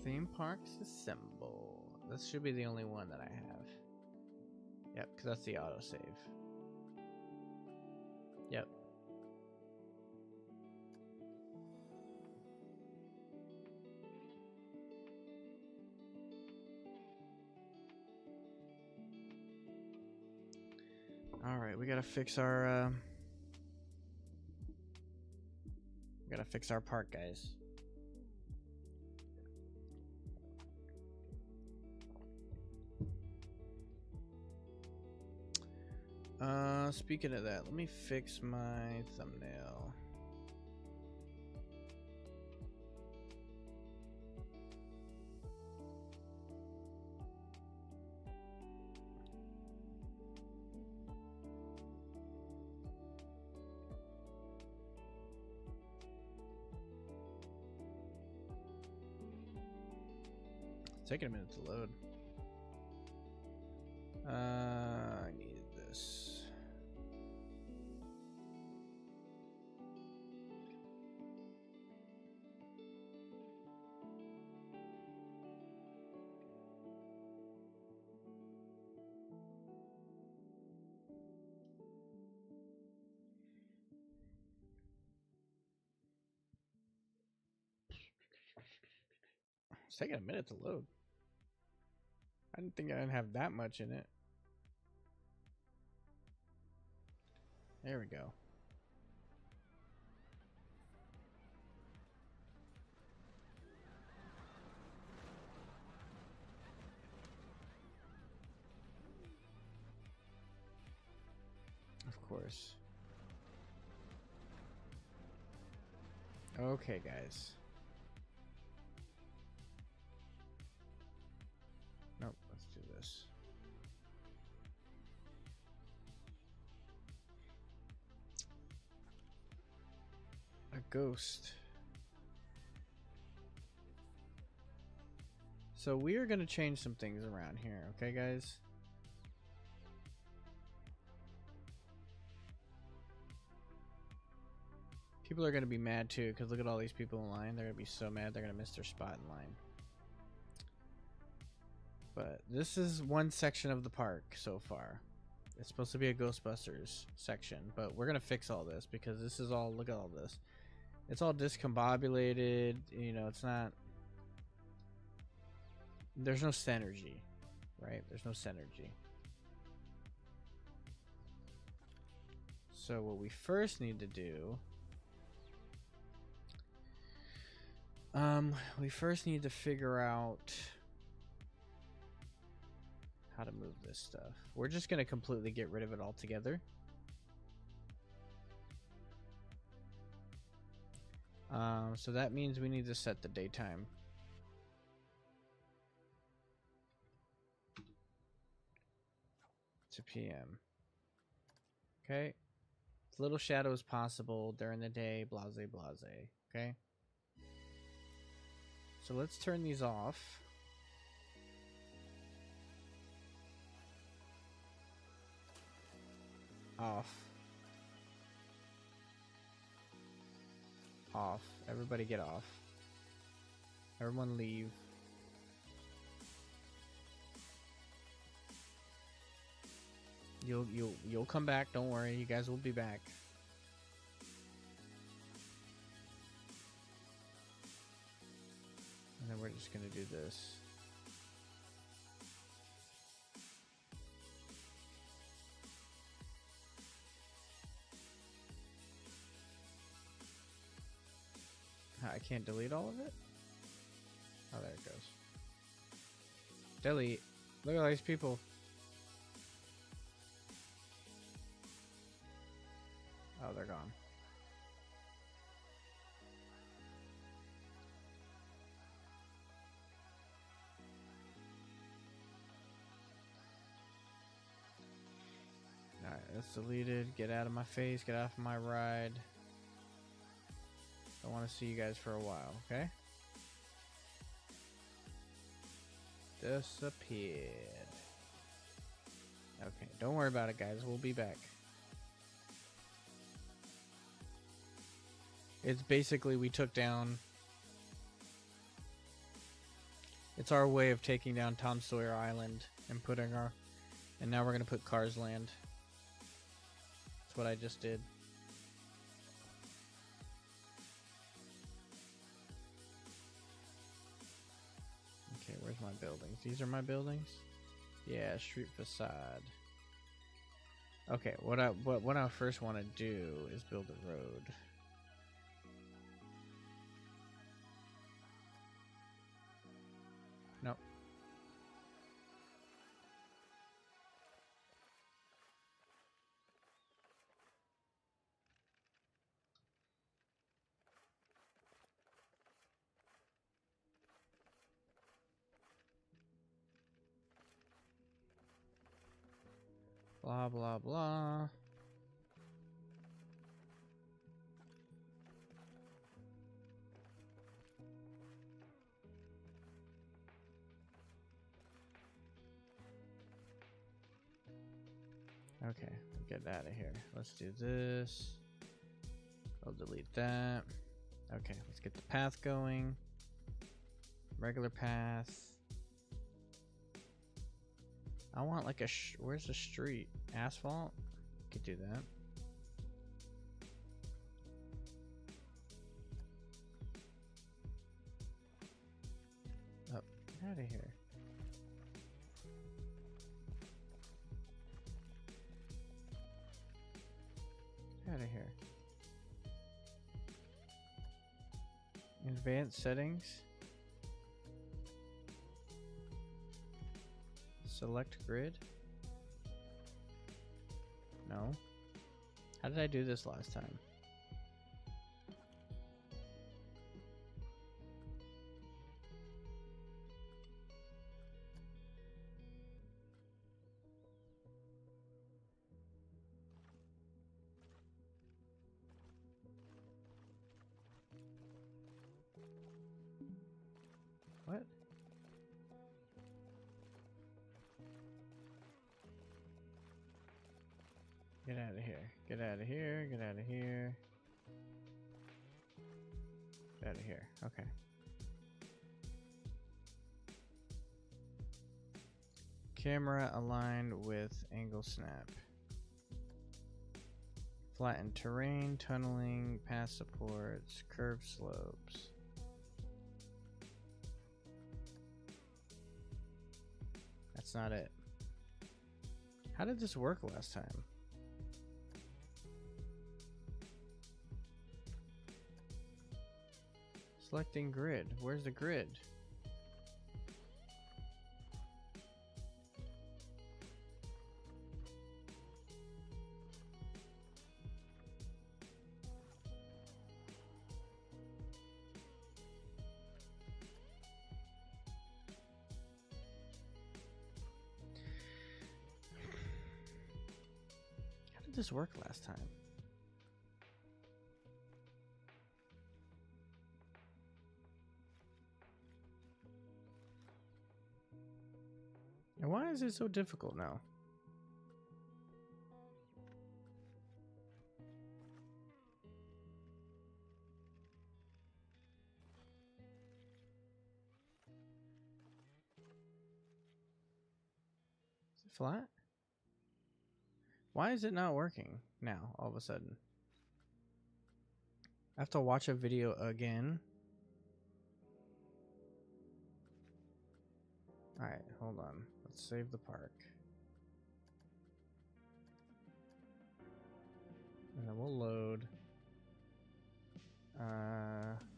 Theme parks assemble. This should be the only one that I have. Yep, because that's the autosave. Yep. All right, we gotta fix our park, guys. Speaking of that, let me fix my thumbnail. It's taking a minute to load. I need this. It's taking a minute to load. I didn't think I'd have that much in it. There we go. Of course. Okay, guys. Nope, let's do this. A ghost. So we are going to change some things around here, okay, guys? People are going to be mad too, because look at all these people in line. They're going to be so mad they're going to miss their spot in line. But this is one section of the park so far. It's supposed to be a Ghostbusters section, but we're going to fix all this because this is all, look at all this. It's all discombobulated, you know, it's not, there's no synergy, right? There's no synergy. So what we first need to do, we first need to figure out how to move this stuff. We're just going to completely get rid of it altogether. So that means we need to set the daytime. To PM. Okay. As little shadow as possible during the day, blase blase. Okay. So let's turn these off. Off. Off. Everybody get off. Everyone leave. You'll come back, don't worry, you guys will be back. And then we're just gonna do this. I can't delete all of it? Oh, there it goes. Delete. Look at all these people. Oh, they're gone. Alright, that's deleted. Get out of my face. Get off my ride. I want to see you guys for a while, okay? Disappeared. Okay, don't worry about it, guys. We'll be back. It's basically we took down... It's our way of taking down Tom Sawyer Island and putting our... And now we're going to put Cars Land. That's what I just did. Okay, where's my buildings? These are my buildings? Yeah, street facade. Okay, what I first want to do is build a road. Nope. Blah, blah, blah. Okay, get out of here. Let's do this. I'll delete that. Okay, let's get the path going. Regular path. I want like a where's the street? Asphalt? Could do that. Oh, get out of here. Get out of here. Advanced settings. Select grid. No. How did I do this last time? What? Get out of here. Get out of here. Get out of here. Get out of here. Okay. Camera aligned with angle snap. Flattened terrain, tunneling, path supports, curved slopes. That's not it. How did this work last time? Selecting grid. Where's the grid? How did this work last time? And why is it so difficult now? Is it flat? Why is it not working now all of a sudden? I have to watch a video again. Alright, hold on. Let's save the park. And then we'll load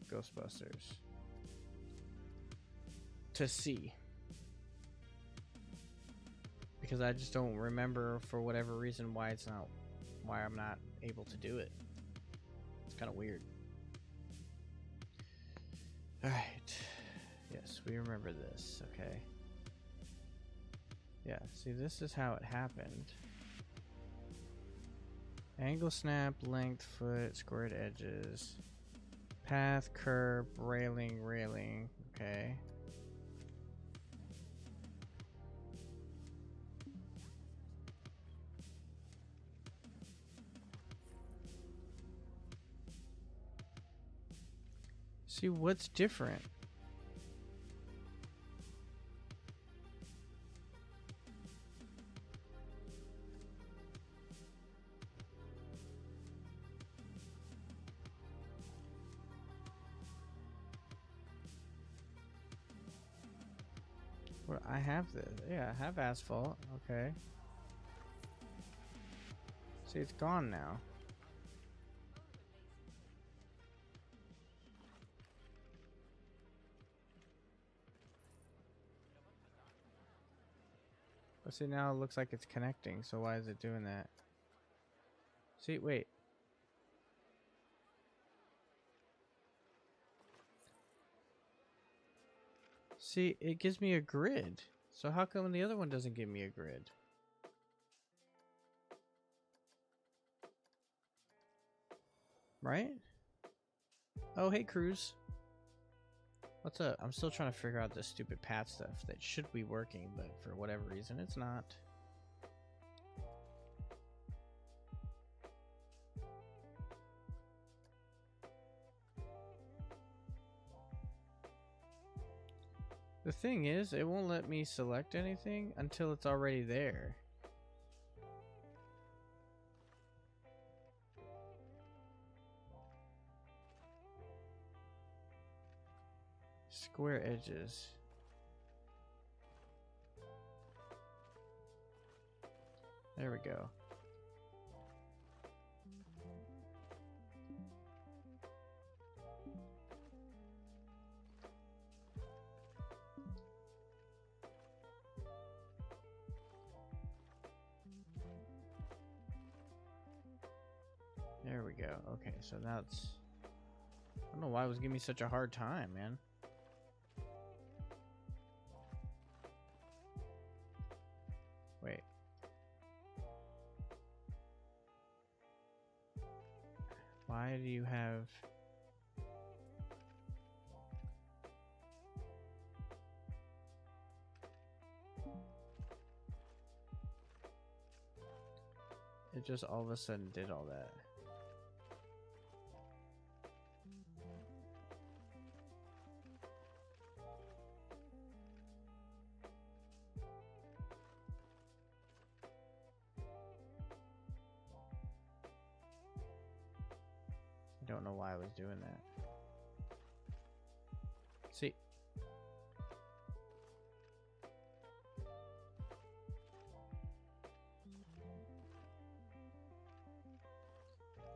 Ghostbusters to see. Because I just don't remember for whatever reason why I'm not able to do it. It's kind of weird. Alright. Yes, we remember this, okay. Yeah, see, this is how it happened. Angle snap, length, foot, squared edges, path, curb, railing, okay. See, what's different? Well, I have this. Yeah, I have asphalt. Okay. See, it's gone now. But see, now it looks like it's connecting, so why is it doing that? See, wait. See, it gives me a grid. So how come the other one doesn't give me a grid? Right? Oh, hey, Cruz. What's up? I'm still trying to figure out this stupid path stuff that should be working, but for whatever reason, it's not. The thing is, it won't let me select anything until it's already there. Square edges. There we go. There we go. Okay, so that's... I don't know why it was giving me such a hard time, man. Wait. Why do you have... It just all of a sudden did all that. I don't know why I was doing that. See?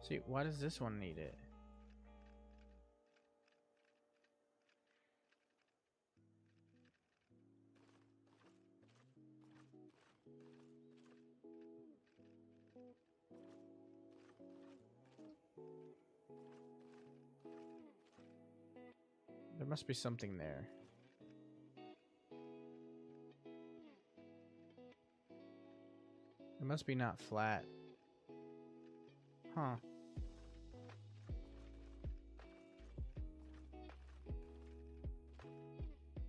See, why does this one need it? There must be something there. It must be not flat. Huh.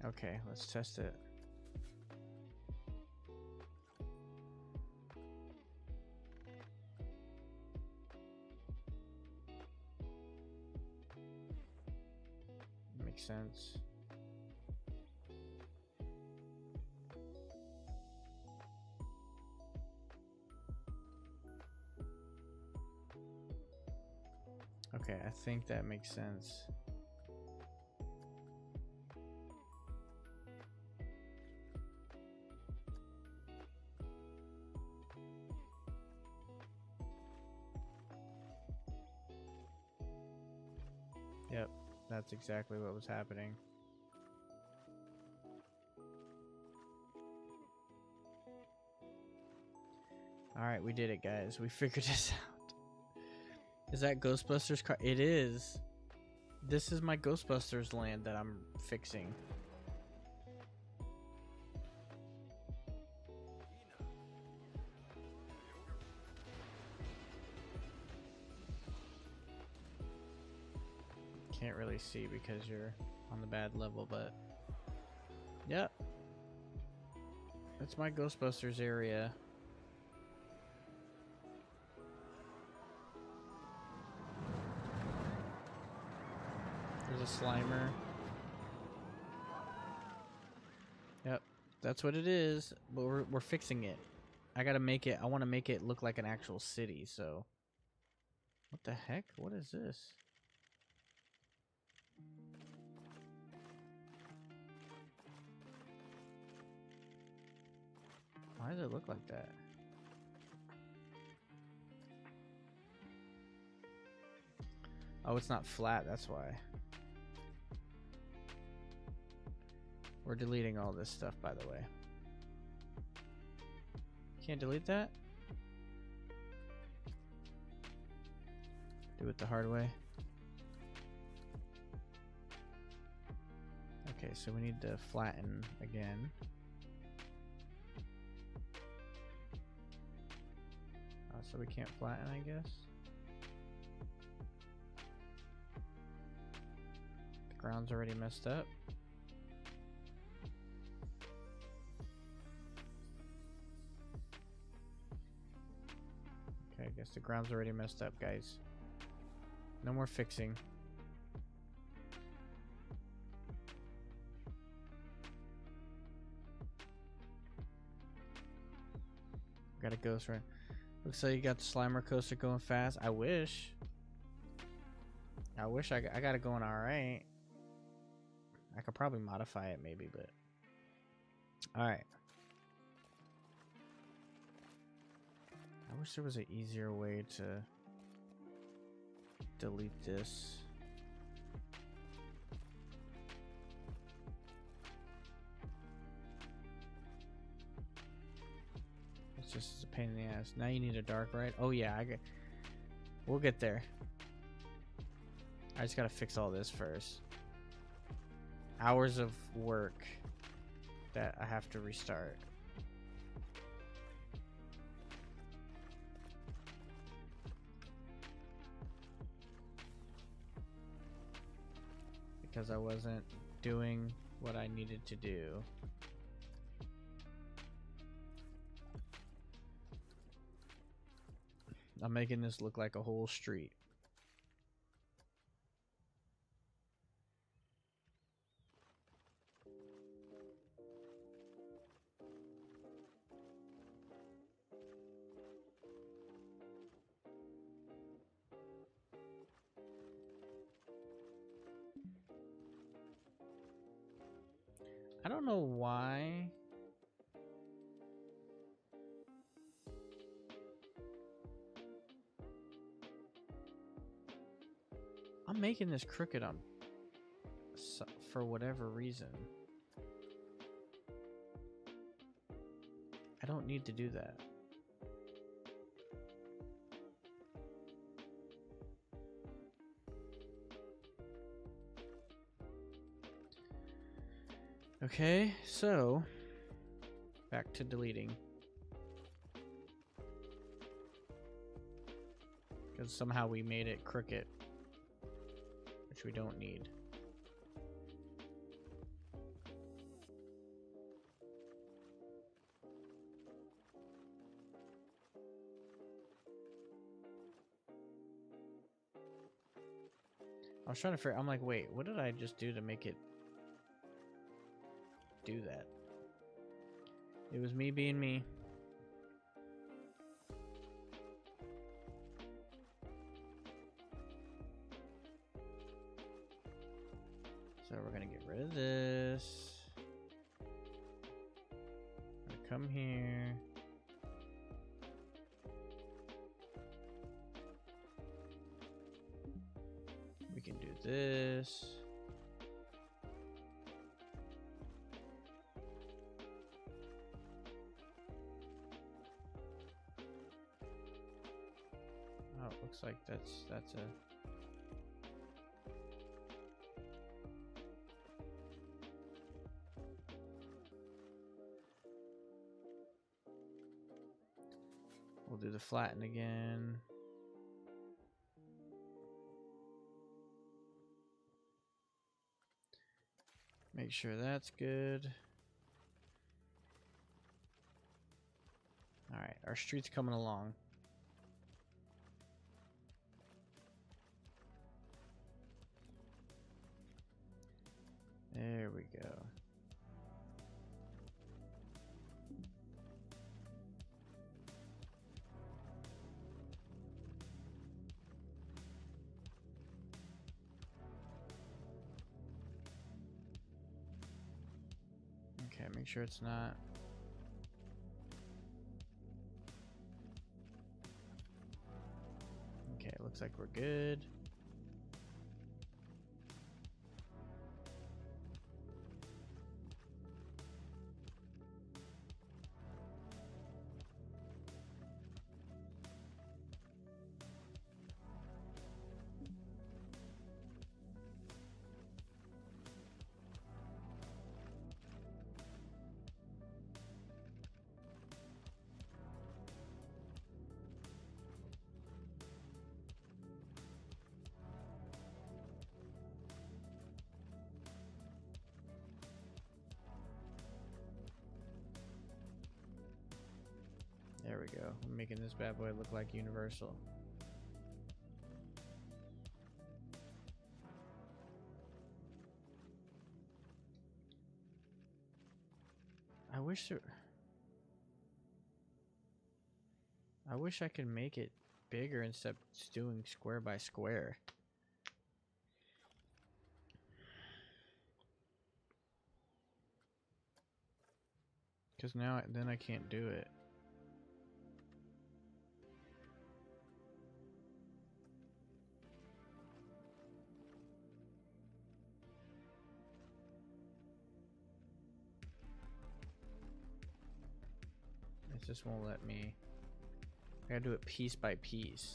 Okay, let's test it. Makes sense. Okay, I think that makes sense. Yep, that's exactly what was happening. Alright, we did it, guys. We figured this out. Is that Ghostbusters car? It is. This is my Ghostbusters land that I'm fixing. Can't really see because you're on the bad level, but yep, that's my Ghostbusters area. There's a Slimer. Yep, that's what it is, but we're fixing it. I gotta make it, I want to make it look like an actual city, so what the heck? What is this? Why does it look like that? Oh, it's not flat, that's why. We're deleting all this stuff, by the way. Can't delete that? Do it the hard way. Okay, so we need to flatten again. So we can't flatten, I guess. The ground's already messed up. Okay, I guess the ground's already messed up, guys. No more fixing. Got a ghost right. Looks like you got the Slimer coaster going fast. I wish I got it going all right. I could probably modify it maybe, but all right. I wish there was an easier way to delete this. It's just a pain in the ass. Now you need a dark ride. Oh yeah, we'll get there. I just gotta fix all this first. Hours of work that I have to restart. Because I wasn't doing what I needed to do. I'm making this look like a whole street. I don't know why. I'm making this crooked on for whatever reason. I don't need to do that. Okay, so back to deleting. Because somehow we made it crooked, which we don't need. I was trying to figure, I'm like, wait, what did I just do to make it do that? It was me being me. So we're gonna get rid of this. I'm gonna come here. We can do this. Oh, it looks like that's a we'll do the flatten again. Make sure that's good. All right, our street's coming along. There we go. Okay, make sure it's not. Okay, looks like we're good. There we go. We're making this bad boy look like Universal. I wish there... I wish I could make it bigger instead of just doing square by square. Because now then I can't do it. It just won't let me. I gotta do it piece by piece.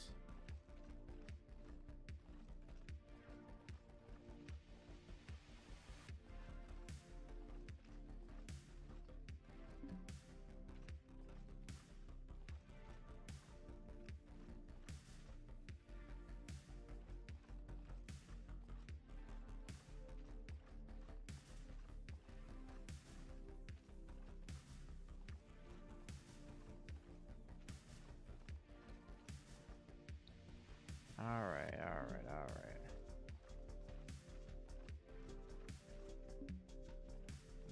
Alright.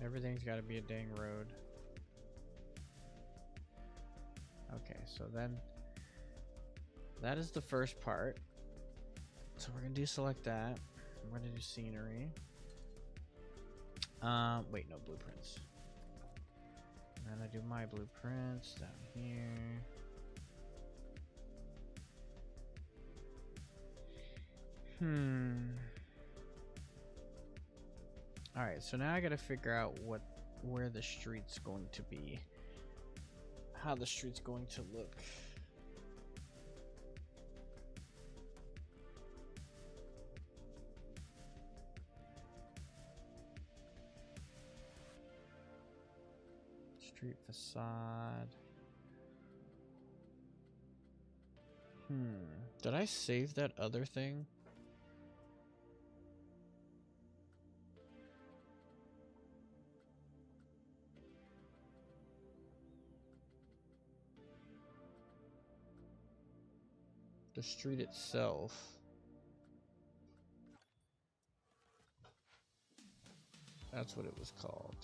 Everything's got to be a dang road. Okay, so then that is the first part. So we're going to deselect that. We're going to do scenery. Wait, no blueprints. And then I do my blueprints down here. Alright, so now I gotta figure out where the street's going to be. How the street's going to look. Street facade. Did I save that other thing? The street itself. That's what it was called.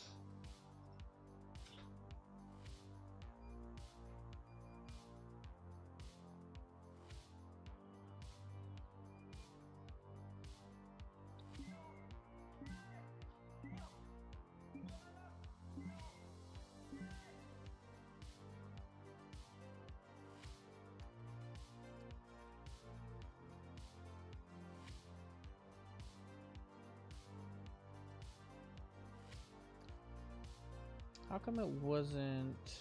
How come it wasn't?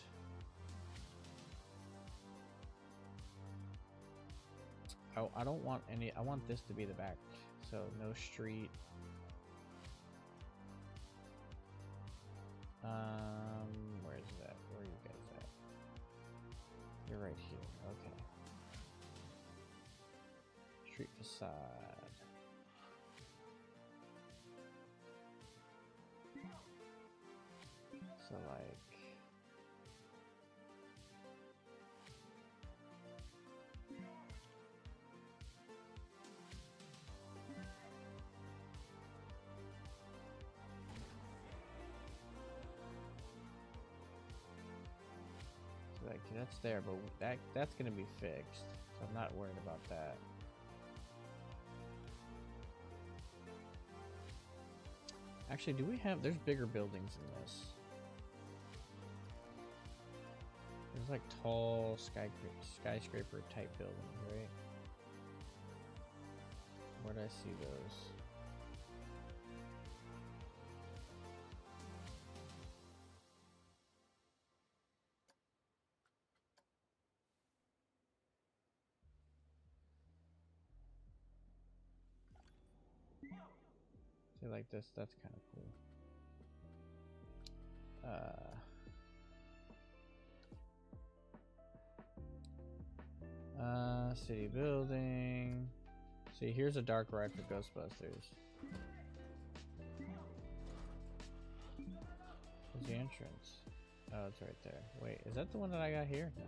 Oh, I don't want any. I want this to be the back. So no street. Where is that? Where are you guys at? You're right here. Okay. Street facade. So like. Like that's there, but that's gonna be fixed, so I'm not worried about that. Actually, do we have? There's bigger buildings than this. There's like tall skyscraper type buildings, right? Where did I see those? Like this, that's kind of cool. City building. See, here's a dark ride for Ghostbusters. Where's the entrance? Oh, it's right there. Wait, is that the one that I got here? No.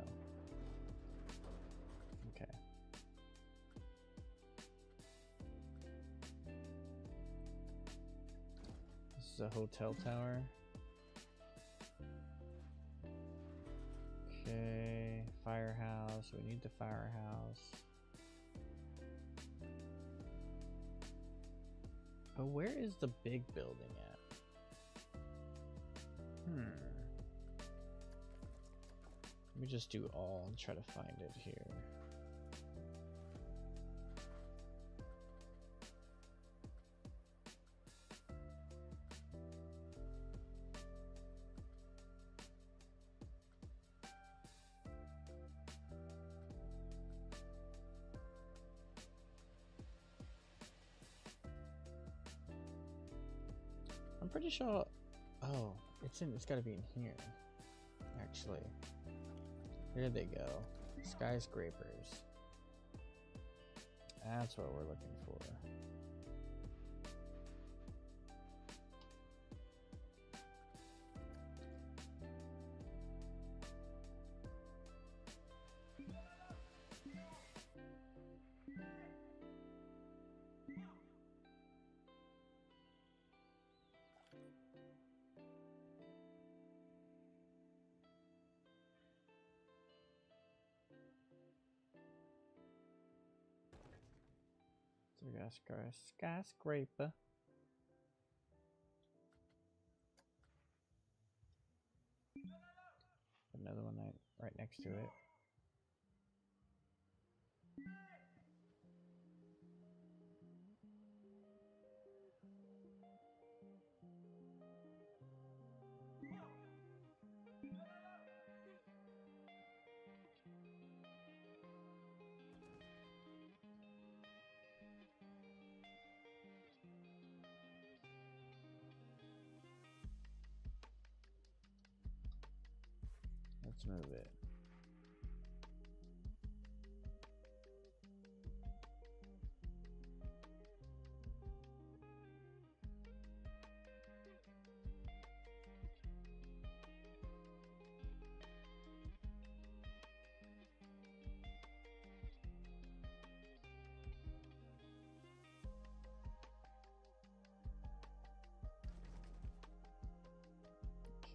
Okay. This is a hotel tower. Okay, firehouse. We need the firehouse. Oh, where is the big building at? Let me just do all and try to find it here. I'm pretty sure. Oh, it's got to be in here. Actually, here they go. Skyscrapers. That's what we're looking for. So we got a skyscraper. Another one right next to it. Let's move it.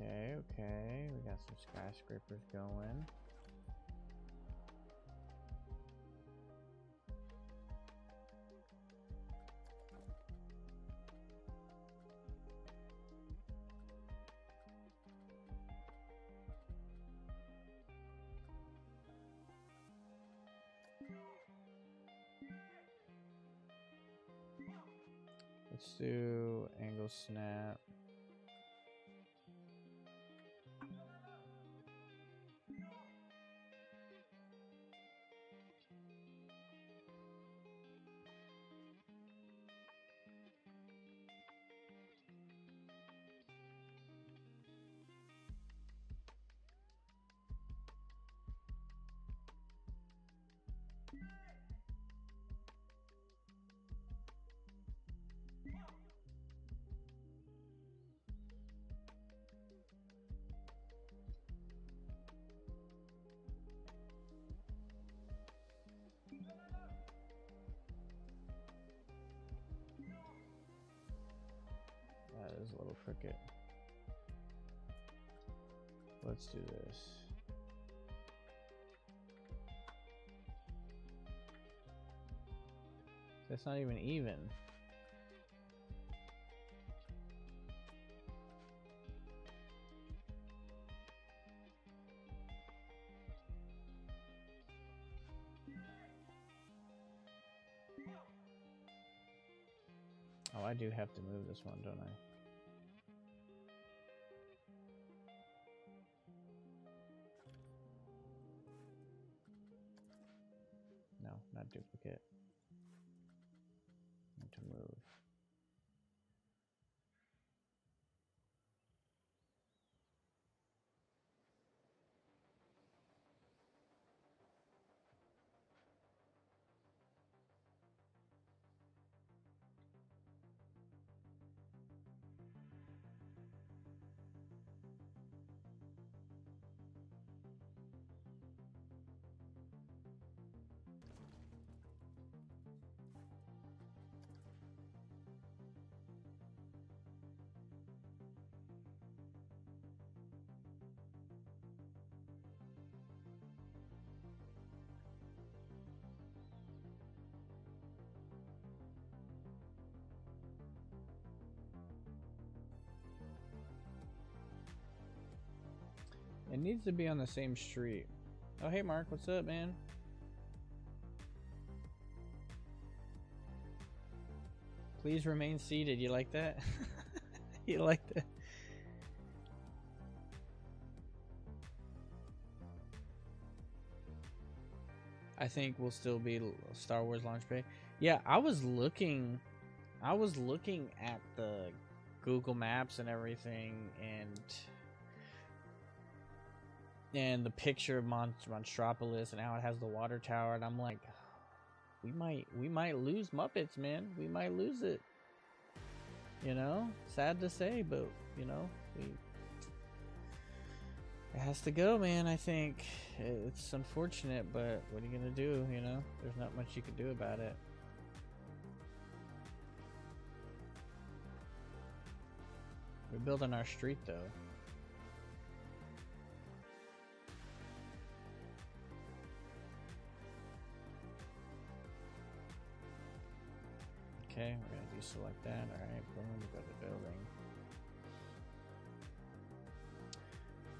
Okay, we got some skyscrapers going. Let's do angle snap. That is a little crooked. Let's do this. That's not even even. Oh, I do have to move this one, don't I? No, not duplicate. Need to move. It needs to be on the same street. Oh, hey, Mark. What's up, man? Please remain seated. You like that? You like that? I think we'll still be Star Wars launch bay. Yeah, I was looking at the Google Maps and everything, and the picture of Monstropolis and how it has the water tower, and I'm like, we might lose Muppets, man. We might lose it. You know, sad to say, but you know, it has to go, man. I think it's unfortunate, but what are you gonna do? You know, there's not much you can do about it. We're building our street, though. Okay, we're gonna deselect that. All right, boom, we go to building.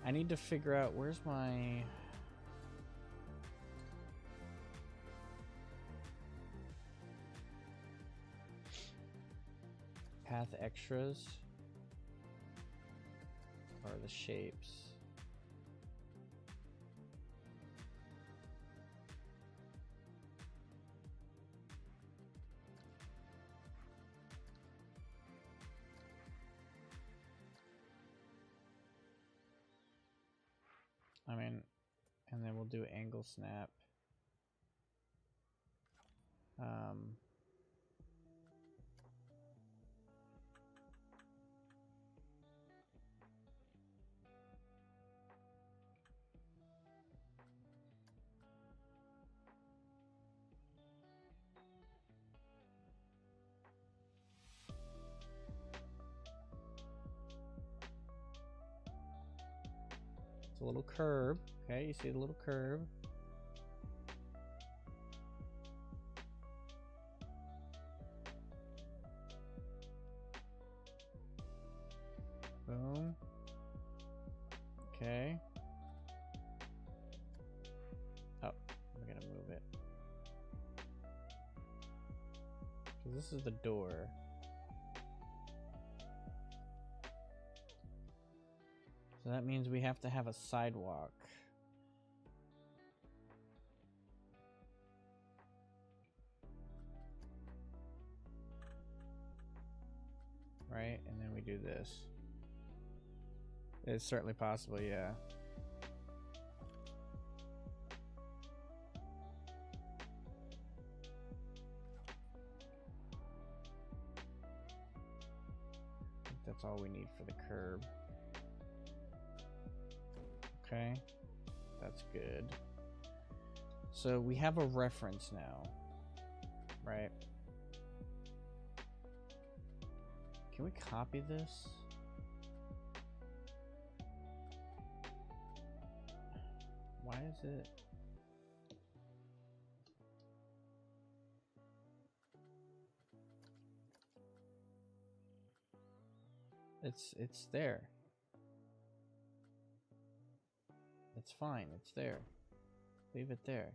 I need to figure out where's my path extras or the shapes. I mean, and then we'll do angle snap. A little curve. Okay, you see the little curve. Boom. Okay. Oh, we're gonna move it. So this is the door. So that means we have to have a sidewalk. Right? And then we do this. It's certainly possible, yeah. I think that's all we need for the curb. Okay, that's good. So we have a reference now, right? Can we copy this? Why is it? It's there. It's fine, it's there. Leave it there.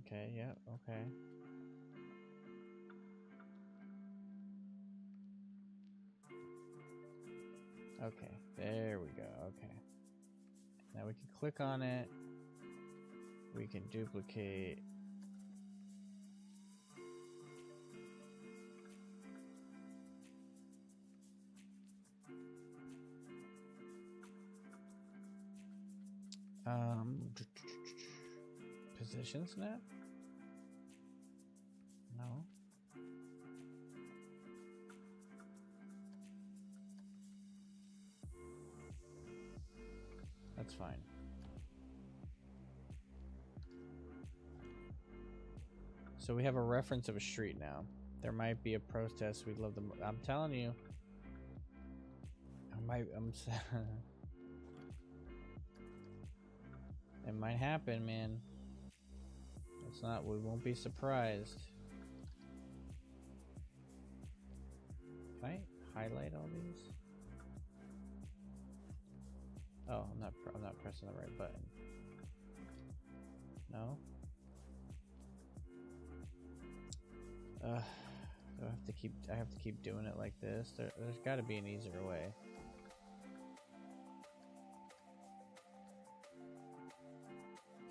Okay, yeah, okay. Okay, there we go, okay. Now we can click on it. We can duplicate. Position snap? No. That's fine. So we have a reference of a street now. There might be a protest. We'd love them. I'm telling you. It might happen, man. It's not, we won't be surprised. Can I highlight all these? Oh, I'm not pressing the right button. No? I have to keep doing it like this. There's got to be an easier way.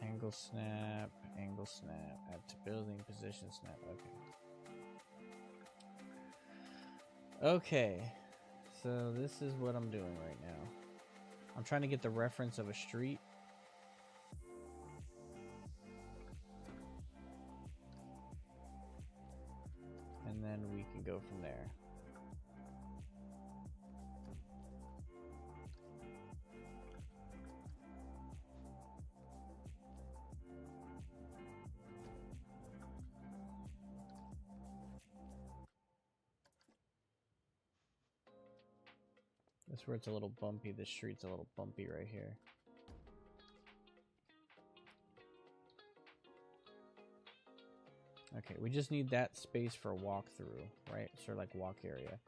Angle snap, add to building, position snap. Okay, so this is what I'm doing right now. I'm trying to get the reference of a street. And then we can go from there. That's where it's a little bumpy. The street's a little bumpy right here. Okay, we just need that space for a walkthrough, right? Sort of like walk area.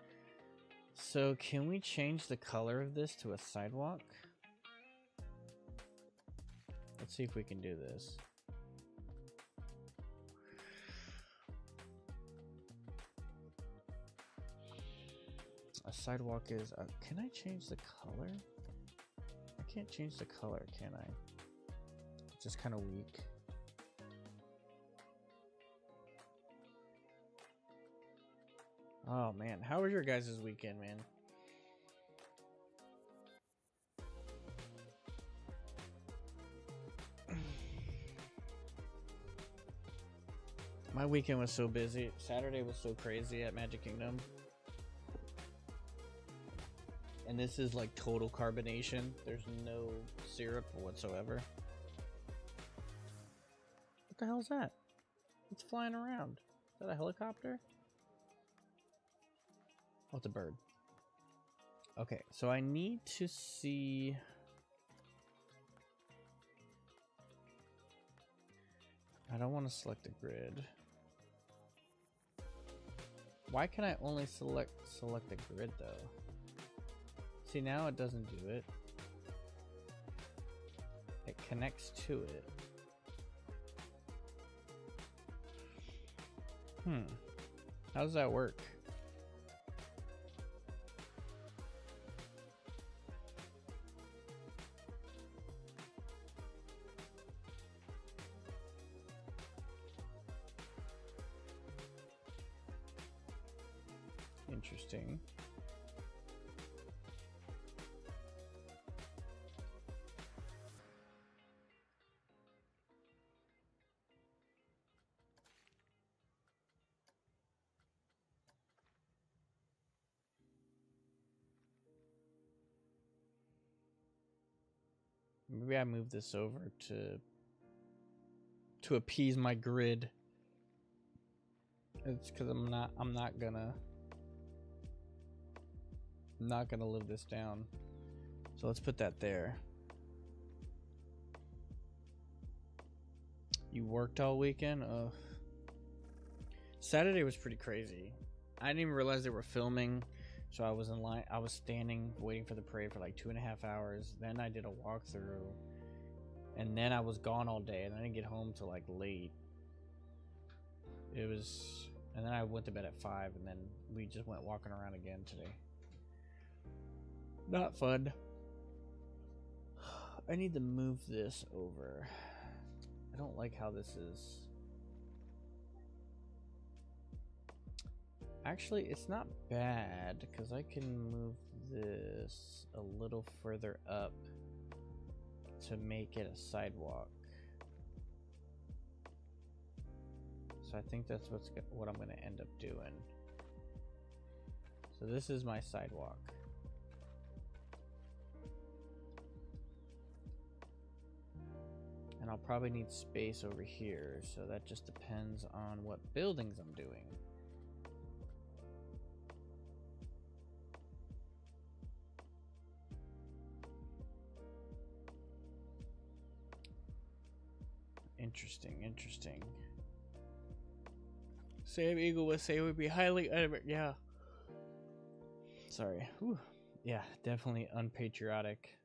So can we change the color of this to a sidewalk? Let's see if we can do this. A sidewalk is, can I change the color? I can't change the color, can I? It's just kind of weak. Oh man, how was your guys' weekend, man? My weekend was so busy. Saturday was so crazy at Magic Kingdom. And this is like total carbonation. There's no syrup whatsoever. What the hell is that? It's flying around. Is that a helicopter? Oh, it's a bird. Okay, so I need to see... I don't want to select the grid. Why can I only select the grid though? See, now it doesn't do it. It connects to it. How does that work? Interesting. Maybe I move this over to appease my grid. It's because I'm not gonna live this down. So let's put that there. You worked all weekend? Ugh. Saturday was pretty crazy. I didn't even realize they were filming. So I was in line. I was standing waiting for the parade for like 2.5 hours. Then I did a walkthrough. And then I was gone all day. And I didn't get home till like late. It was... And then I went to bed at 5. And then we just went walking around again today. Not fun. I need to move this over. I don't like how this is. Actually, it's not bad because I can move this a little further up to make it a sidewalk. So I think that's what I'm going to end up doing. So this is my sidewalk. And I'll probably need space over here, so that just depends on what buildings I'm doing. Interesting, interesting. Sam Eagle would say it would be highly yeah. Sorry. Whew. Yeah, definitely unpatriotic.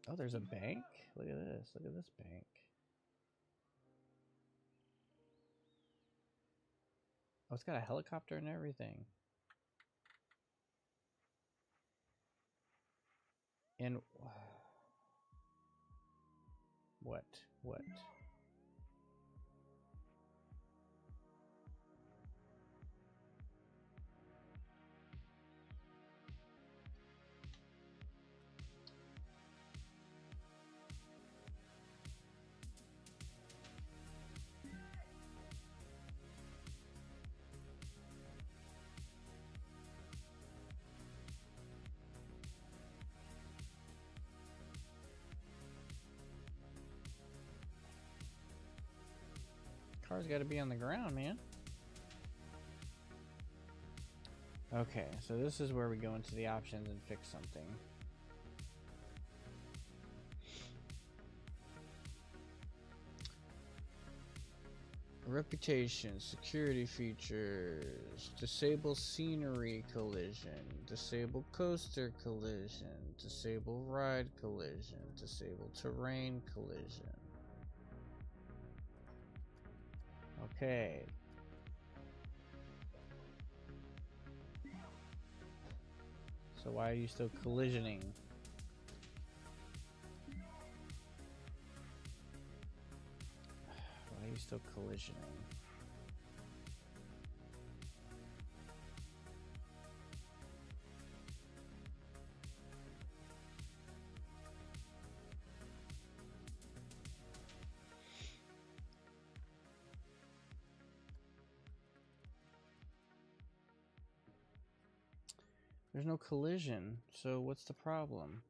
Oh, there's a bank? Look at this. Look at this bank. Oh, it's got a helicopter and everything. And what? What? Car's got to be on the ground, man. Okay, so this is where we go into the options and fix something. Reputation, security features, disable scenery collision, disable coaster collision, disable ride collision, disable terrain collision. Okay. So why are you still collisioning? Why are you still collisioning? There's no collision, so what's the problem?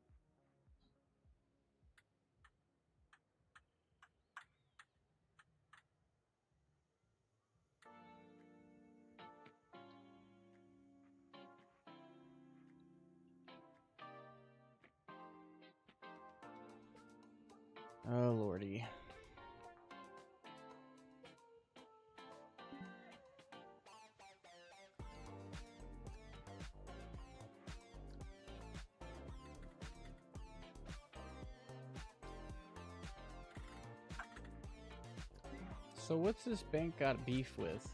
Oh, lordy. So what's this bank got beef with?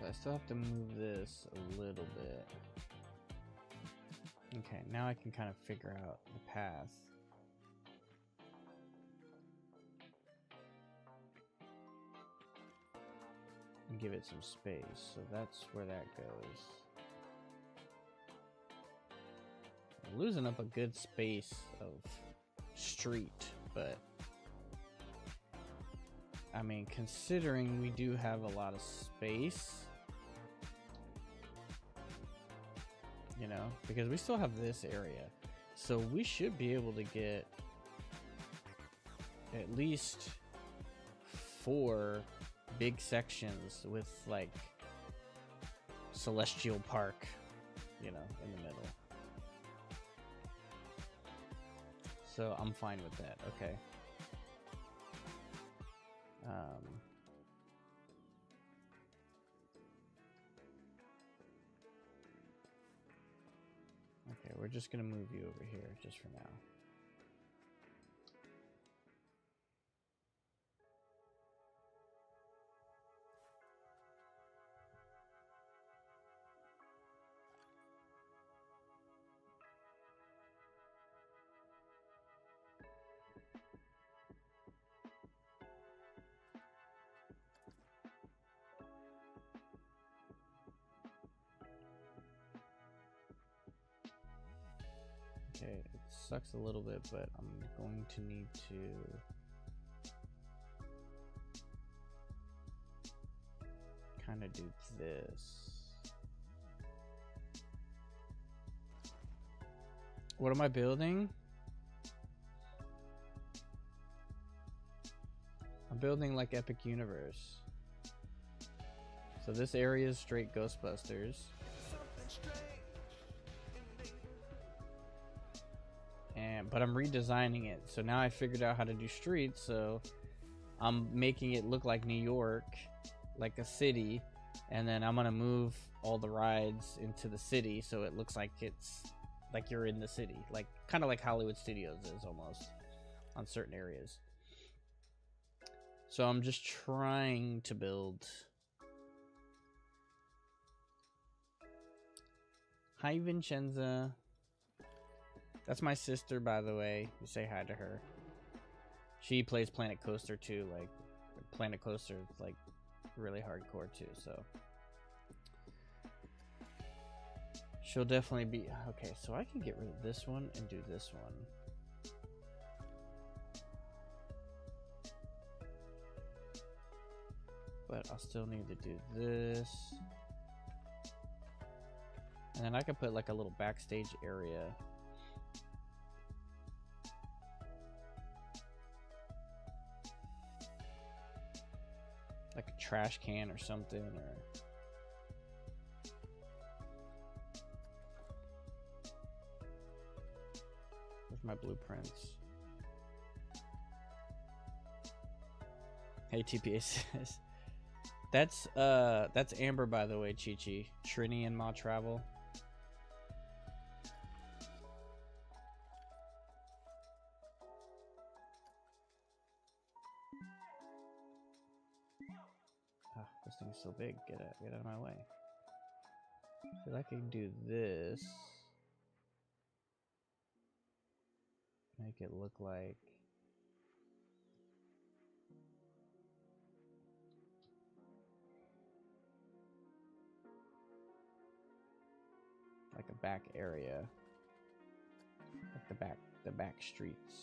I still have to move this a little bit. Okay, now I can kind of figure out the path. And give it some space, so that's where that goes. I'm losing up a good space of street, but I mean, considering we do have a lot of space, you know, because we still have this area, so we should be able to get at least 4 big sections with like Celestial Park, you know, in the middle. So I'm fine with that. Okay. Okay, we're just gonna move you over here just for now. Okay, it sucks a little bit, but I'm going to need to kind of do this. What am I building? I'm building like Epic Universe. So this area is straight Ghostbusters. But I'm redesigning it. So now I figured out how to do streets, so I'm making it look like New York, like a city, and then I'm gonna move all the rides into the city so it looks like it's like you're in the city, like kind of like Hollywood Studios is almost on certain areas. So I'm just trying to build. Hi Vincenza. That's my sister, by the way. You say hi to her. She plays Planet Coaster too. Like Planet Coaster is like really hardcore too, so she'll definitely be okay. So I can get rid of this one and do this one. But I'll still need to do this. And then I can put like a little backstage area. Like a trash can or something, or where's my blueprints? Hey TPA says that's Amber, by the way, Chi-Chi. Trini and Ma Travel. This thing's so big. Get out of my way. Because I can do this. Make it look like a back area. Like the back streets.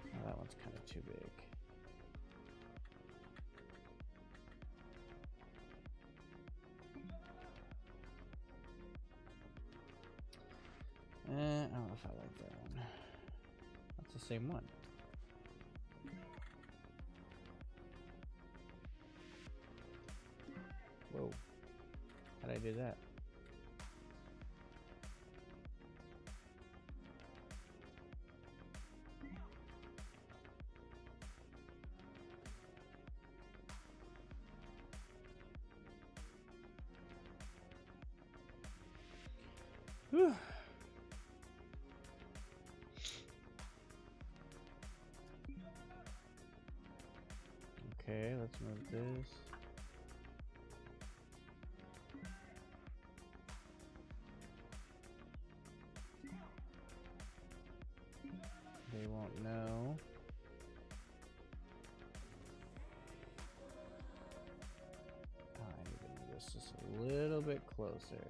Oh, that one's kind of too big. I don't know if I like that one. That's the same one. Whoa. How'd I do that? Whew. Okay, let's move this. They won't know. Oh, I need to move this just a little bit closer.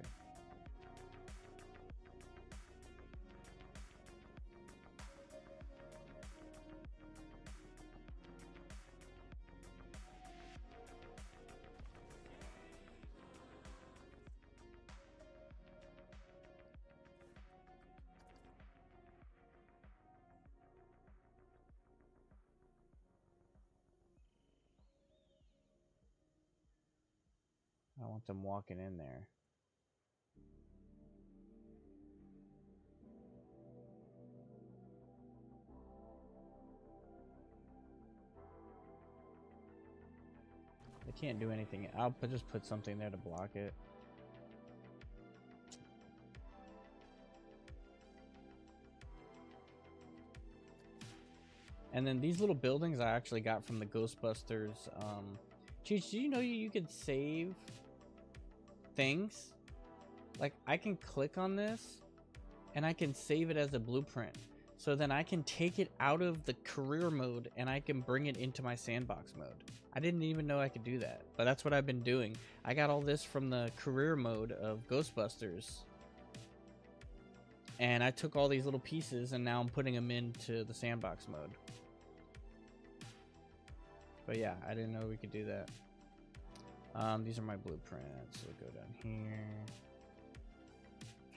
I want them walking in there. They can't do anything. I'll just put something there to block it. And then these little buildings I actually got from the Ghostbusters. Cheech, do you know you could save things? Like, I can click on this and I can save it as a blueprint. So then I can take it out of the career mode and I can bring it into my sandbox mode. I didn't even know I could do that, but that's what I've been doing. I got all this from the career mode of Ghostbusters. And I took all these little pieces and now I'm putting them into the sandbox mode. But yeah, I didn't know we could do that. These are my blueprints. So we'll go down here.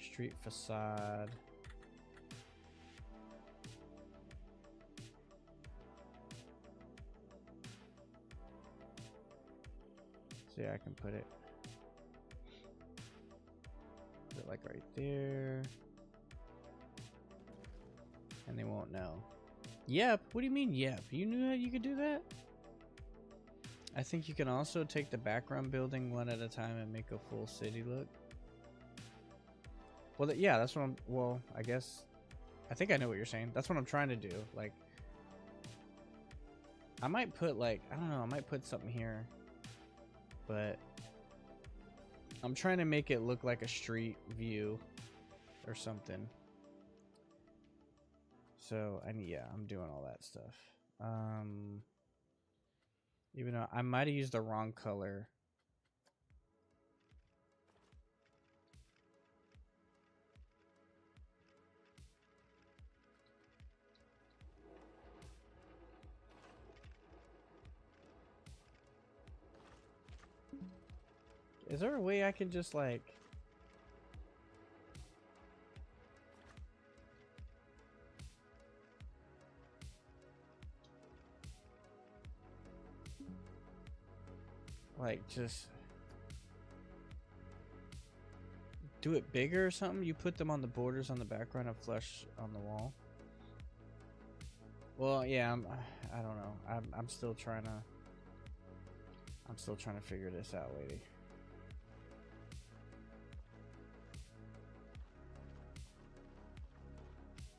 Street facade. See, I can put it like right there. And they won't know. Yep. What do you mean, yep? You knew how you could do that? I think you can also take the background building one at a time and make a full city look. Well, yeah, that's what I'm... Well, I guess... I think I know what you're saying. That's what I'm trying to do. Like... I might put, like... I don't know. I might put something here. But... I'm trying to make it look like a street view. Or something. So, yeah, I'm doing all that stuff. Even though I might have used the wrong color. Is there a way I can just like... Like, just do it bigger or something? You put them on the borders on the background and flush on the wall. Well, yeah, I don't know. I'm still trying to figure this out, lady.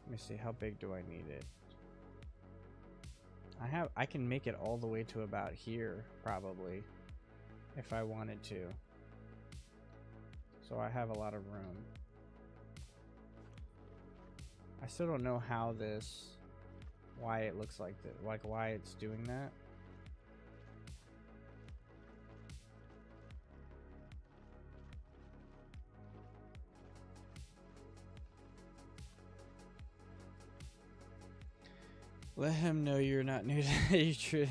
Let me see, how big do I need it? I can make it all the way to about here, probably. If I wanted to. So I have a lot of room. I still don't know how this... Why it looks like that. Like, why it's doing that. Let him know you're not new to...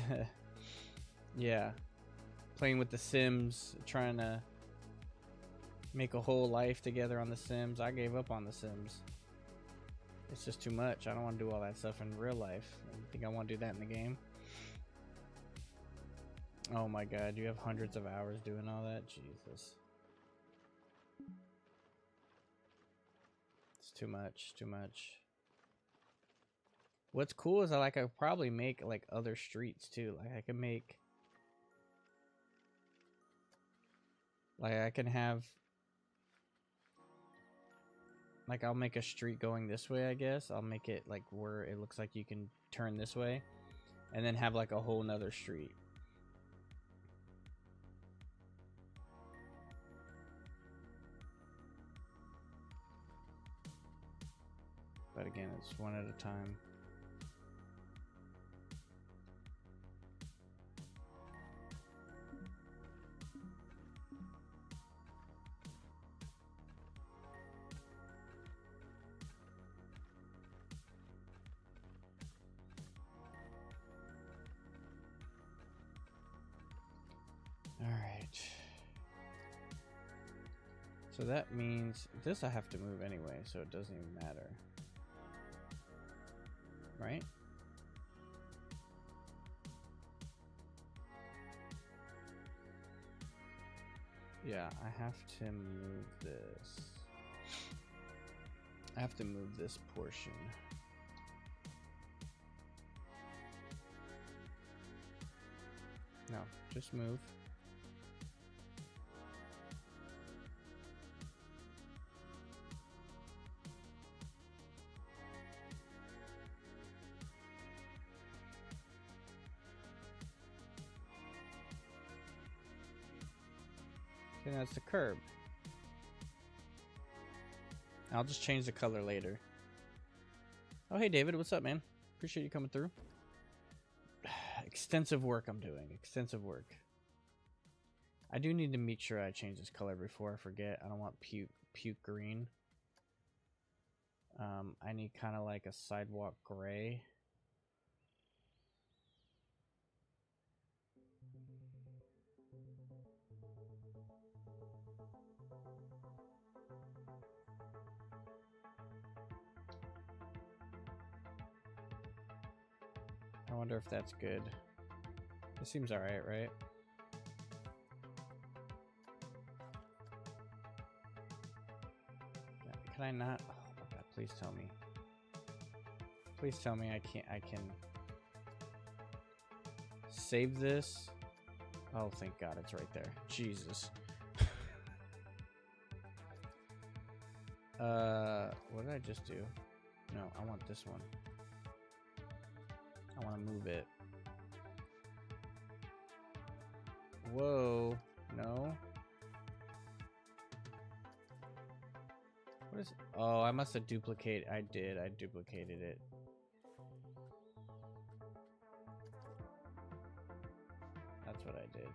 Yeah. Playing with the Sims, trying to make a whole life together on the Sims. I gave up on the Sims. It's just too much. I don't want to do all that stuff in real life. I think I want to do that in the game. Oh my god, you have hundreds of hours doing all that? Jesus. It's too much, too much. What's cool is I could probably make like other streets too. Like I can make... Like I can have, like I'll make a street going this way, I guess. I'll make it like where it looks like you can turn this way. And then have like a whole nother street. But again, it's one at a time. Alright. So that means this I have to move anyway, so it doesn't even matter. Right? Yeah, I have to move this. I have to move this portion. No, just move. Okay, that's the curb. I'll just change the color later. Oh, hey David, what's up, man? Appreciate you coming through. Extensive work I'm doing. Extensive work. I do need to make sure I change this color before I forget. I don't want puke green. I need kind of like a sidewalk gray. I wonder if that's good. It seems alright, right? Can I not? Oh my god, please tell me. Please tell me I can save this. Oh, thank god it's right there. Jesus. What did I just do? No, I want this one. I want to move it. Whoa. No. What is... Oh, I must have duplicated. I did. I duplicated it. That's what I did.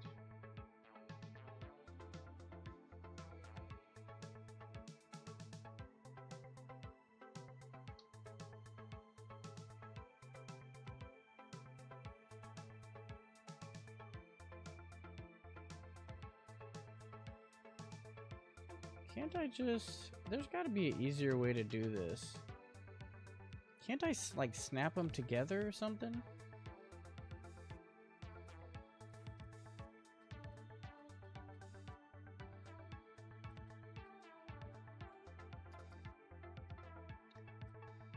Can't I just... There's got to be an easier way to do this. Can't I, like, snap them together or something?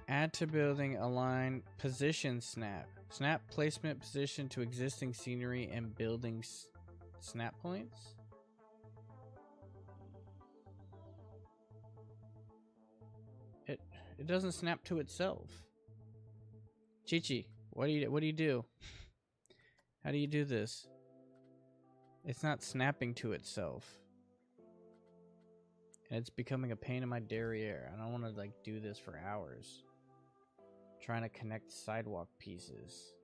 Add to building, align, position snap. Snap placement position to existing scenery and building snap points? It doesn't snap to itself. Chi-Chi, what do you do? How do you do this? It's not snapping to itself. And it's becoming a pain in my derriere. I don't want to like do this for hours. Trying to connect sidewalk pieces.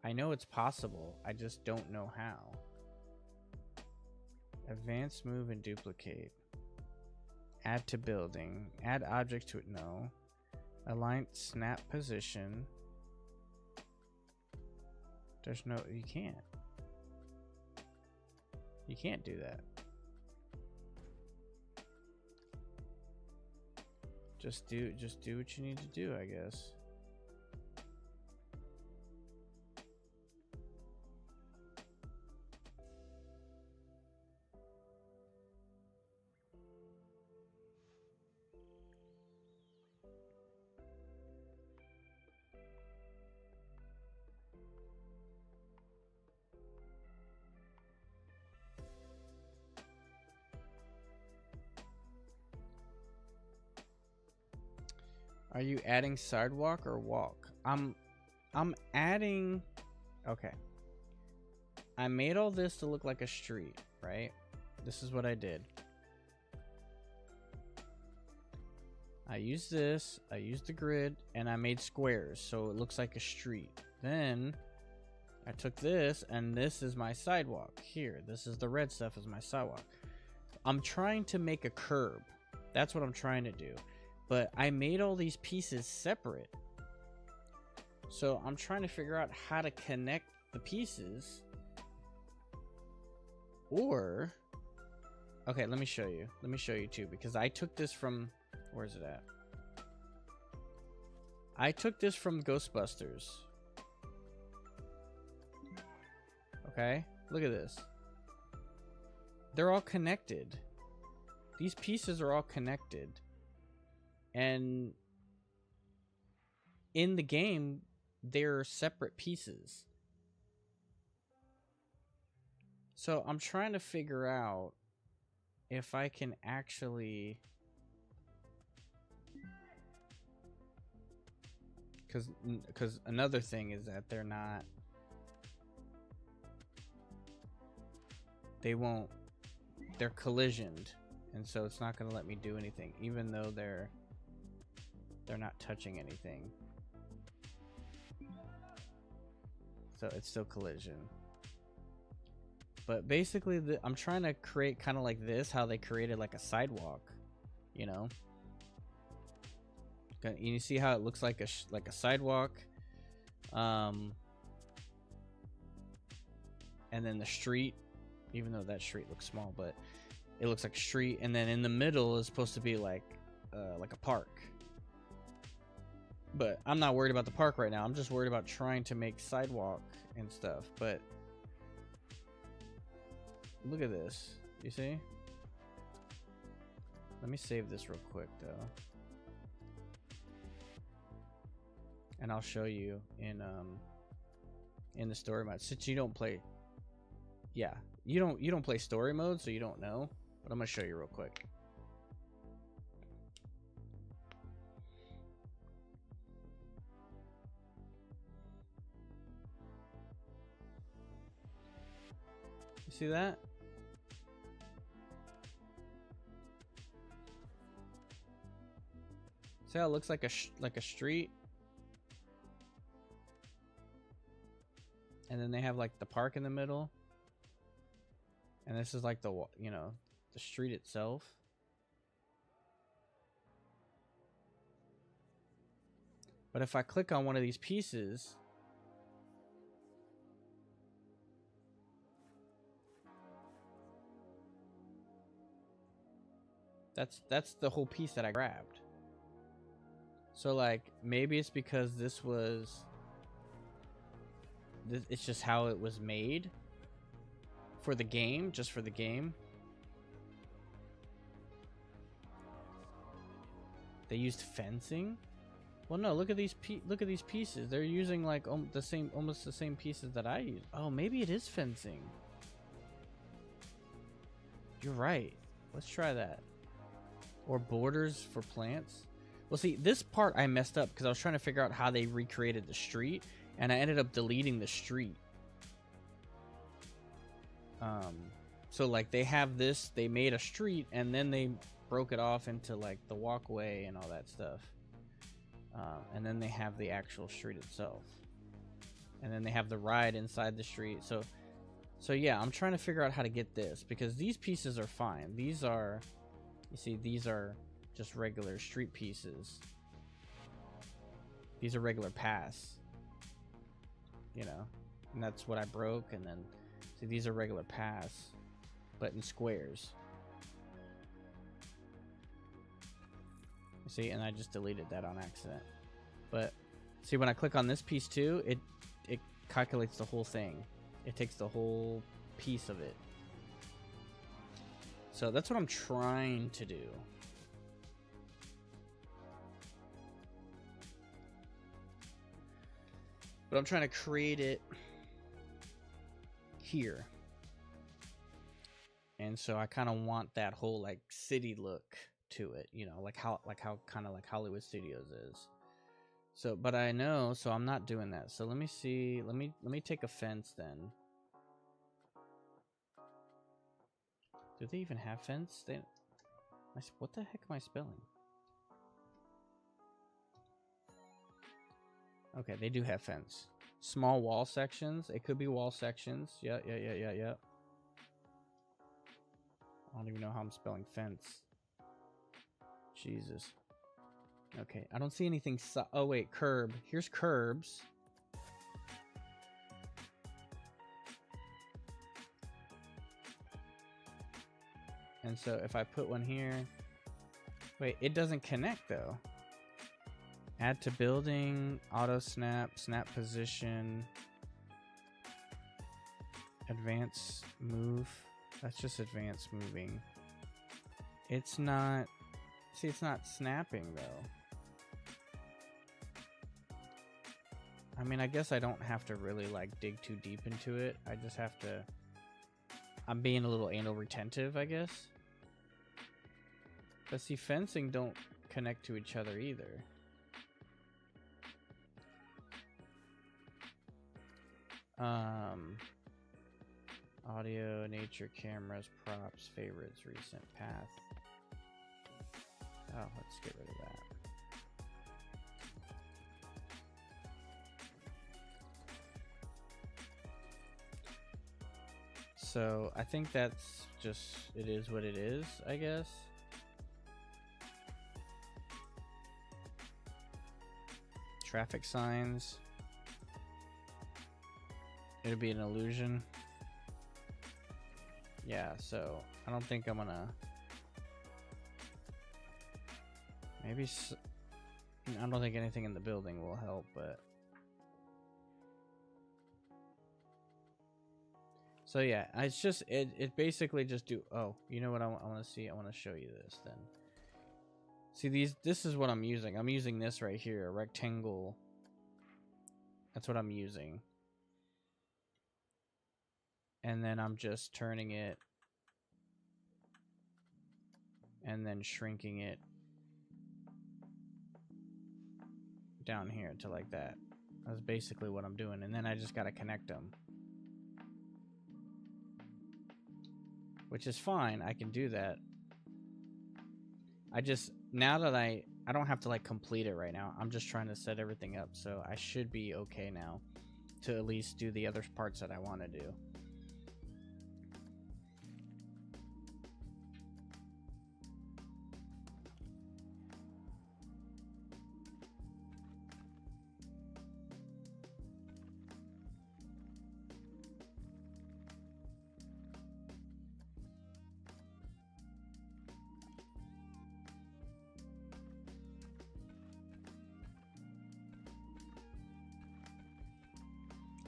I know it's possible. I just don't know how. Advance, move, and duplicate. Add to building. Add object to it. No. Align snap position. There's no... You can't. You can't do that. Just do what you need to do, I guess. Are you adding sidewalk or walk? I'm adding... Okay. I made all this to look like a street, right? This is what I did. I used this, I used the grid, and I made squares, so it looks like a street. Then, I took this, and this is my sidewalk. Here, this is the red stuff is my sidewalk. I'm trying to make a curb. That's what I'm trying to do. But I made all these pieces separate. So I'm trying to figure out how to connect the pieces. Or... Okay, let me show you. Let me show you too. Because I took this from... Where's it at? I took this from Ghostbusters. Okay? Look at this. They're all connected. These pieces are all connected. And in the game, they're separate pieces. So I'm trying to figure out if I can actually... Because another thing is that they're not... They won't... They're collisioned. And so it's not going to let me do anything. Even though they're not touching anything. So it's still collision. But basically, I'm trying to create kind of like this, how they created like a sidewalk. you know. You see how it looks like a sidewalk, and then the street, even though that street looks small, but it looks like a street, and then in the middle is supposed to be like a park. But I'm not worried about the park right now. I'm just worried about trying to make sidewalk and stuff. But look at this. You see? Let me save this real quick though. And I'll show you in the story mode. Since you don't play, yeah, you don't play story mode, so you don't know. But I'm gonna show you real quick. You see that? See how it looks like a street? And then they have like the park in the middle. And this is like the, you know, the street itself. But if I click on one of these pieces, that's the whole piece that I grabbed. So like maybe it's because this was it's just how it was made for the game, just for the game. They used fencing. Well, no, look at these pieces. They're using like almost the same pieces that I use. Oh, maybe it is fencing. You're right. Let's try that. Or borders for plants. Well, see, this part I messed up because I was trying to figure out how they recreated the street, and I ended up deleting the street. So like they have this, they made a street, and then they broke it off into like the walkway and all that stuff. And then they have the actual street itself. And then they have the ride inside the street. So yeah, I'm trying to figure out how to get this, because these pieces are fine. These are, you see, these are just regular street pieces. These are regular paths, you know, and that's what I broke. And then see, these are regular paths, but in squares. You see, and I just deleted that on accident. But see, when I click on this piece too, it calculates the whole thing. It takes the whole piece of it. So that's what I'm trying to do. But I'm trying to create it here. And so I kind of want that whole like city look to it, you know, like how kind of like Hollywood Studios is. So, but I know, so I'm not doing that. So let me see, let me take a fence then. Do they even have fence? What the heck am I spelling? Okay, they do have fence. Small wall sections. It could be wall sections. Yeah. I don't even know how I'm spelling fence. Jesus. Okay, I don't see anything. Oh wait, curb. Here's curbs. And so if I put one here, wait, it doesn't connect though. Add to building, auto snap, snap position, advance move. That's just advanced moving. It's not, see, it's not snapping though. I mean, I guess I don't have to really like dig too deep into it. I just have to, I'm being a little anal retentive, I guess. But see, fencing don't connect to each other either. Audio, nature, cameras, props, favorites, recent path. Oh, let's get rid of that. So I think that's just, it is what it is, I guess. Traffic signs. It'll be an illusion. Yeah, so I don't think I'm gonna. Maybe. I don't think anything in the building will help, but. So yeah, it's just it basically just do. Oh, you know what I want to see? I want to show you this then. See this is what I'm using. I'm using this right here, a rectangle. That's what I'm using. And then I'm just turning it and then shrinking it down here to like that. That's basically what I'm doing. And then I just got to connect them. Which is fine. I can do that. I just, now that I don't have to like complete it right now. I'm just trying to set everything up. So I should be okay now to at least do the other parts that I want to do.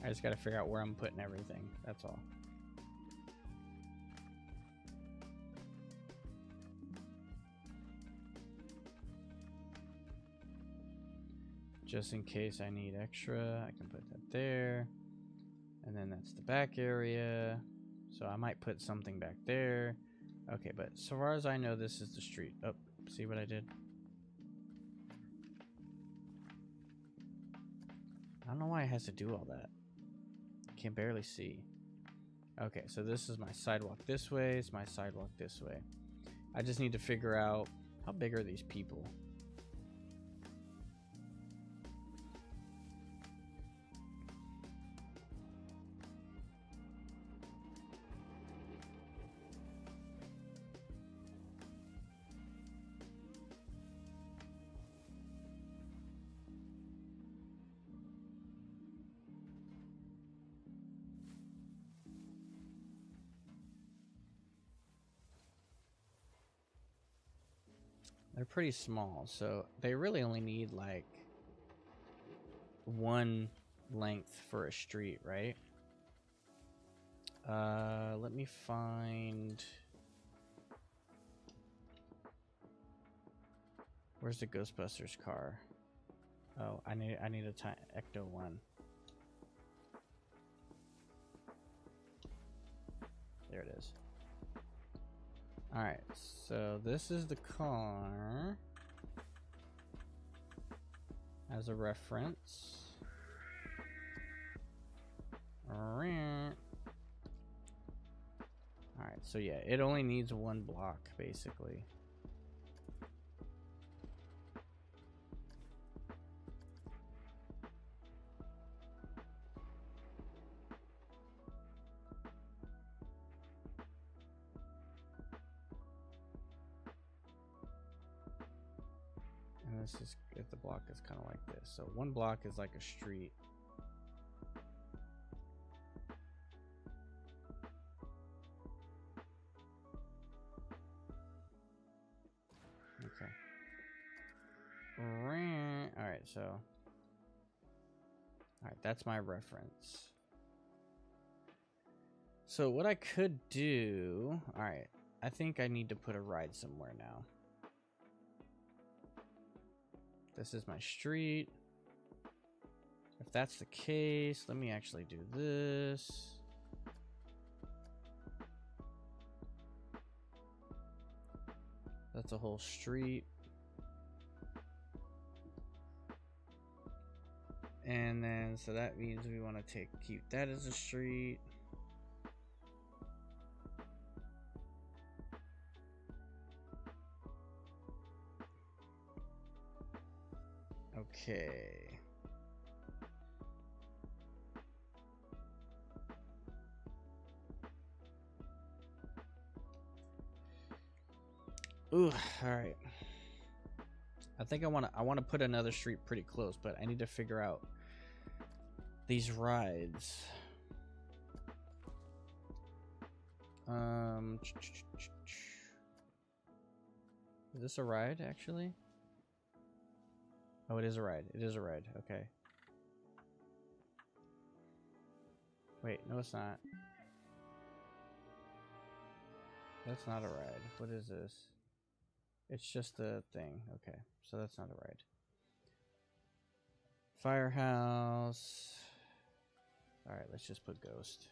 I just got to figure out where I'm putting everything. That's all. Just in case I need extra, I can put that there. And then that's the back area. So I might put something back there. Okay, but so far as I know, this is the street. Oh, see what I did? I don't know why it has to do all that. Can barely see. Okay, so this is my sidewalk this way. It's my sidewalk this way. I just need to figure out how big are these people. They're pretty small, so they really only need like one length for a street, right? Let me find. Where's the Ghostbusters car? Oh, I need a Ecto one. There it is. Alright, so this is the car as a reference. Alright, so yeah, it only needs one block basically. This is, if the block is kind of like this, so one block is like a street. Okay. All right, so all right, that's my reference. So what I could do, all right, I think I need to put a ride somewhere now. This is my street. If that's the case, let me actually do this. That's a whole street. And then, so that means we want to keep that as a street. Okay. Ooh, all right. I think I want to put another street pretty close, but I need to figure out these rides. Is this a ride actually? Oh, it is a ride. It is a ride. Okay. Wait, no, it's not. That's not a ride. What is this? It's just a thing. Okay, so that's not a ride. Firehouse. Alright, let's just put Ghost.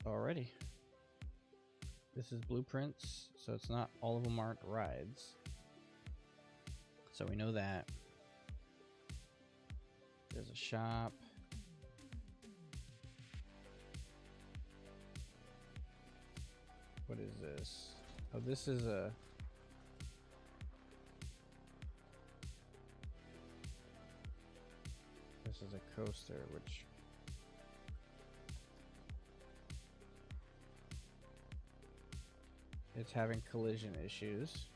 Alrighty. This is blueprints, so it's not all of them aren't rides. So we know that. There's a shop. What is this? Oh, this is a... This is a coaster, which... It's having collision issues.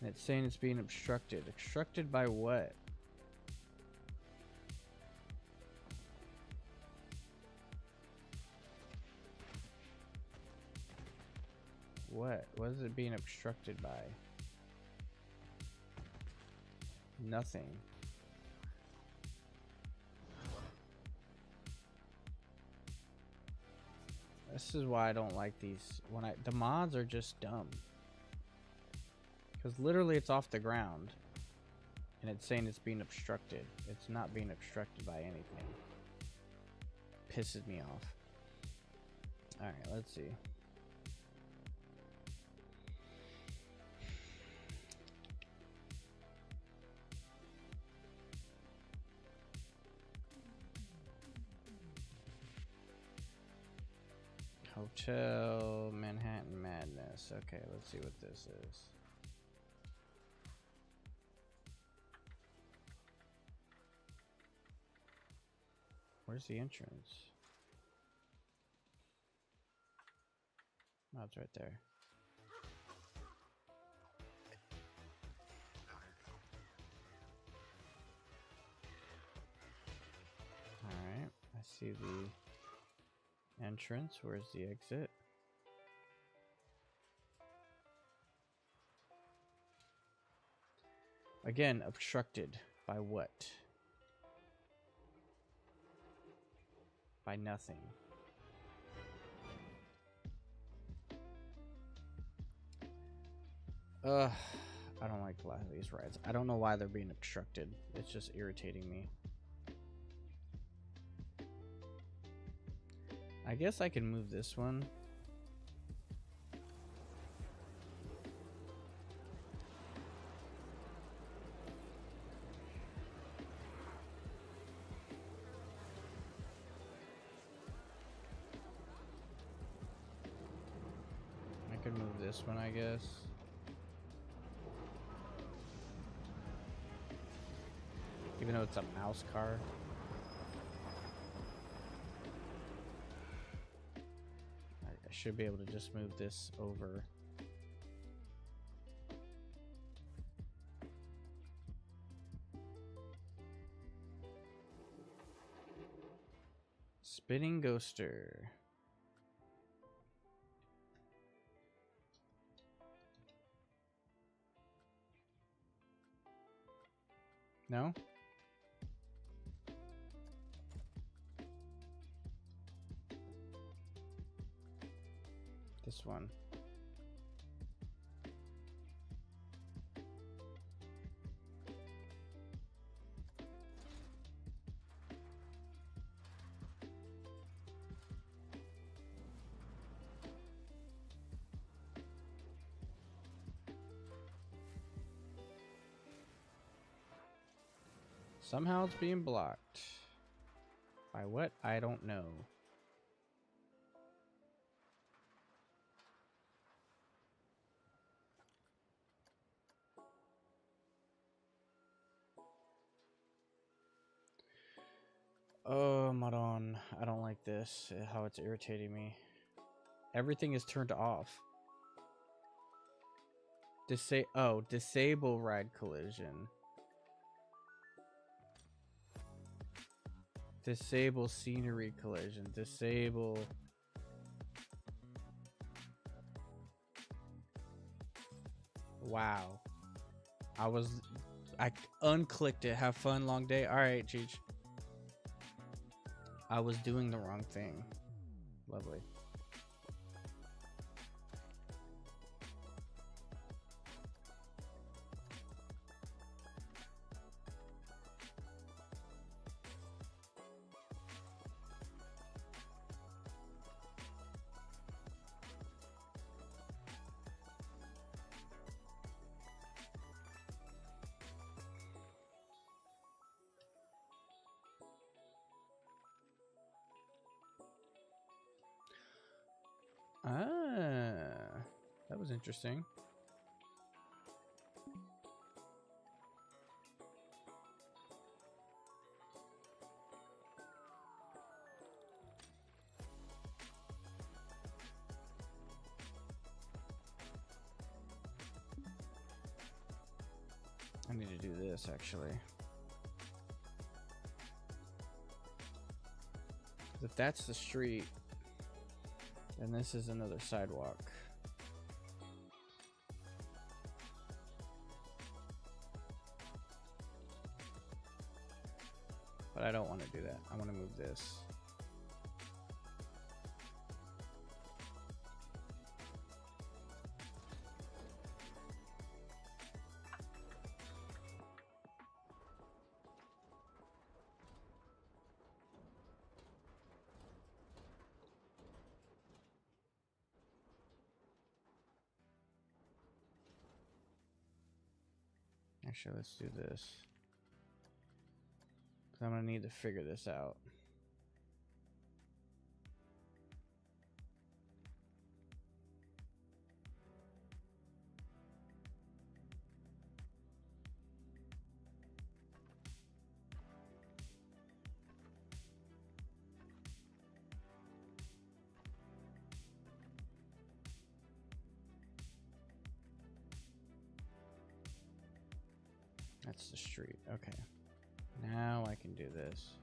And it's saying it's being obstructed. Obstructed by what? What? What is it being obstructed by? Nothing. This is why I don't like these. The mods are just dumb. Because literally it's off the ground. And it's saying it's being obstructed. It's not being obstructed by anything. Pisses me off. Alright, let's see. Hotel Manhattan Madness. Okay, let's see what this is. Where's the entrance? Oh, it's right there. Alright, I see the entrance. Where's the exit? Again, obstructed by what? By nothing. I don't like a lot of these rides. I don't know why they're being obstructed. It's just irritating me. I guess I can move this one. I could move this one, I guess. Even though it's a mouse car. I should be able to just move this over. Spinning Ghoster. No? This one. Somehow it's being blocked. By what? I don't know. Oh, Maron, I don't like this. How it's irritating me. Everything is turned off. Disable ride collision. Disable scenery collision. Disable. Wow. I unclicked it. Have fun, long day. All right, Cheech. I was doing the wrong thing. Lovely. Ah, that was interesting. I need to do this actually. If that's the street, then this is another sidewalk. But I don't want to do that. I want to move this. Actually, let's do this. 'Cause I'm gonna need to figure this out. That's the street. Okay. Now I can do this.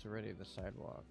It's already the sidewalk.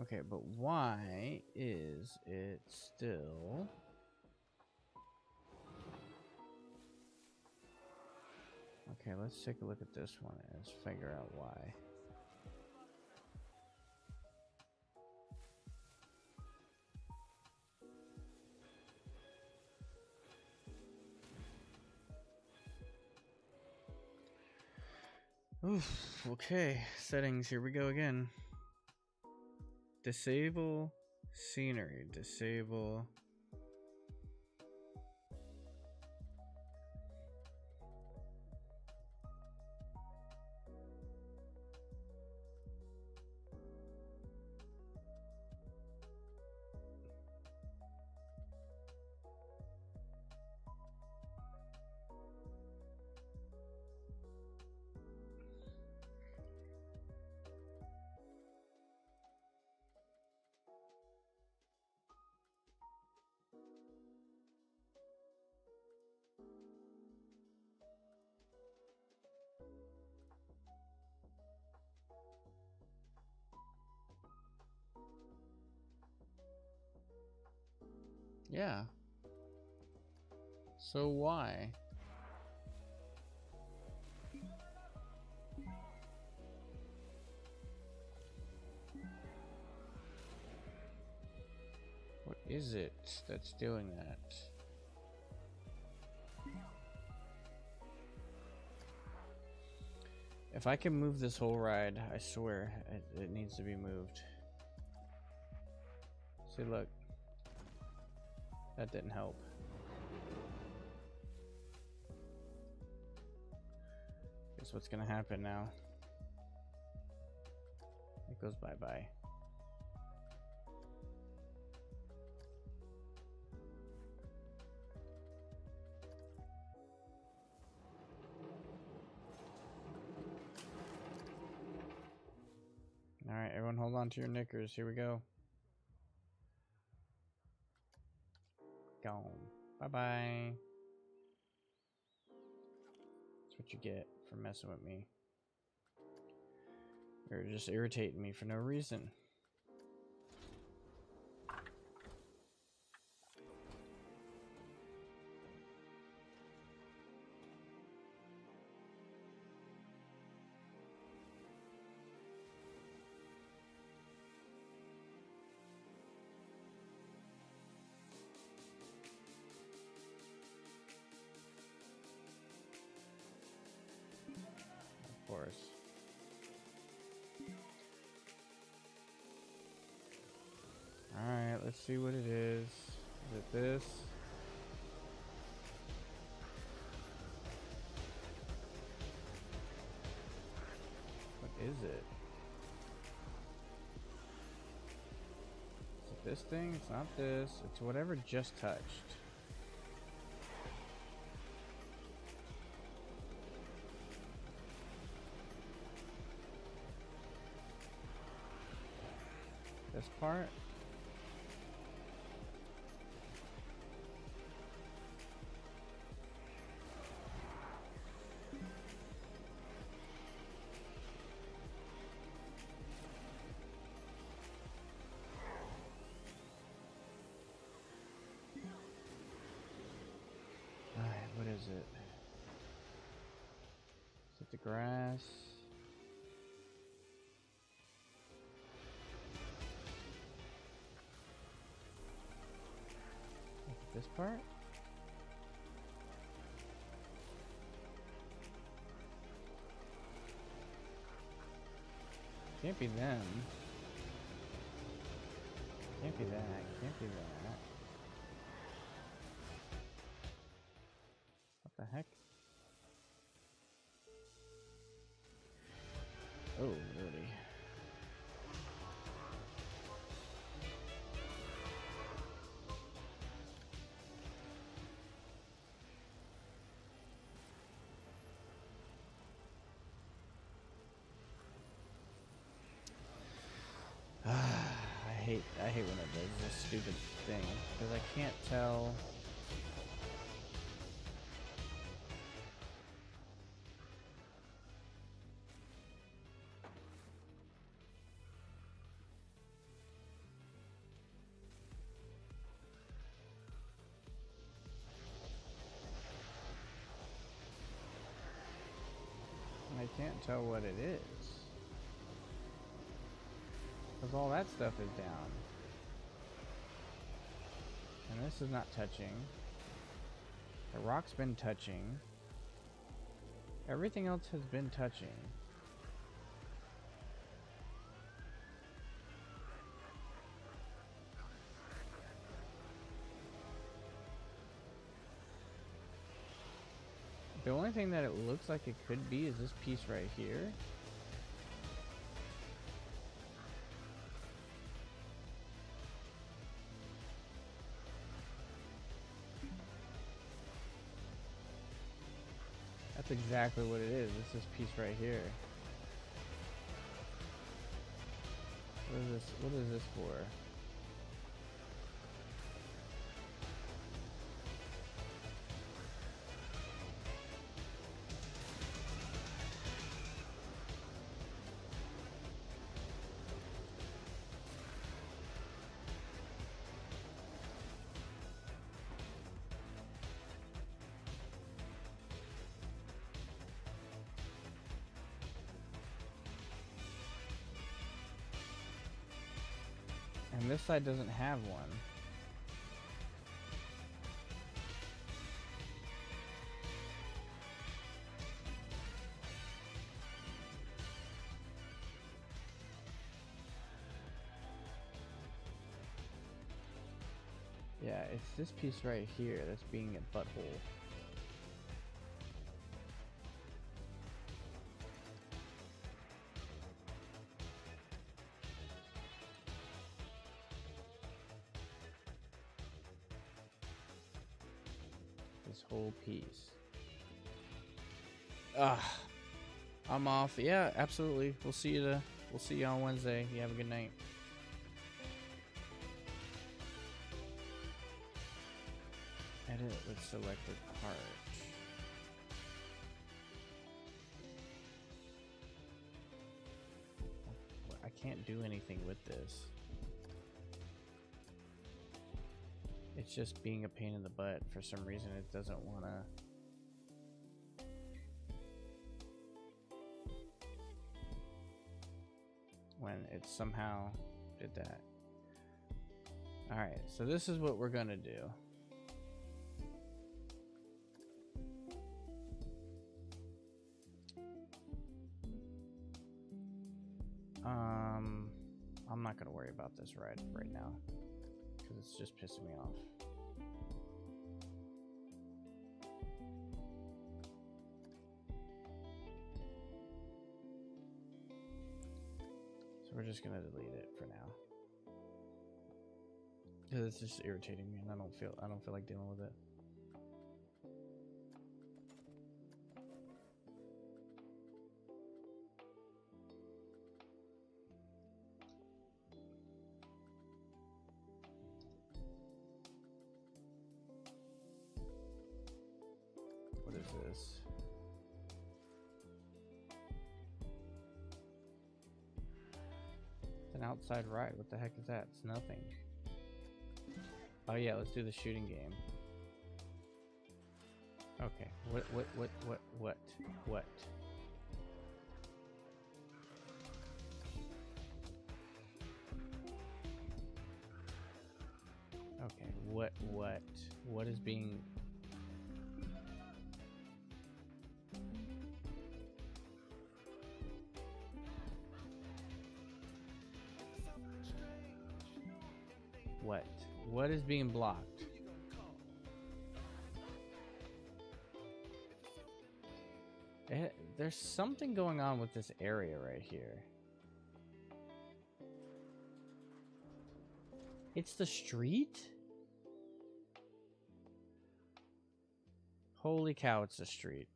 Okay, but why is it still... Okay, let's take a look at this one and figure out why. Oof, okay, settings, here we go again. Disable scenery, disable Yeah. So why? What is it that's doing that? If I can move this whole ride, I swear it needs to be moved. See, look. That didn't help. Guess what's gonna happen now? It goes bye-bye. Alright, everyone hold on to your knickers. Here we go. Gone. Bye-bye. That's what you get for messing with me. You're just irritating me for no reason. Of course. Alright, let's see what it is. Is it this? What is it? Is it this thing? It's not this. It's whatever just touched. This part? Alright, what is it? Is it the grass? This part? Can't be them. Can't be that. Can't be that. What the heck? Oh, lordy. I hate when it does this stupid thing because I can't tell. I can't tell what it is. Because all that stuff is down. And this is not touching. The rock's been touching. Everything else has been touching. The only thing that it looks like it could be is this piece right here. That's exactly what it is. It's this piece right here. What is this? What is this for? And this side doesn't have one. Yeah, it's this piece right here that's being a butthole. This whole piece. I'm off. Yeah, absolutely. We'll see you on Wednesday. You have a good night. Edit with selected part. I can't do anything with this. It's just being a pain in the butt. For some reason, it doesn't want to. When it somehow did that. Alright, so this is what we're gonna do. I'm not gonna worry about this right now because it's just pissing me off. So we're just gonna delete it for now because it's just irritating me, and I don't feel like dealing with it. What is this? It's an outside ride. What the heck is that? It's nothing. Oh yeah, let's do the shooting game. Okay. What? Okay, what is being... What is being blocked? There's something going on with this area right here. It's the street? Holy cow, it's the street.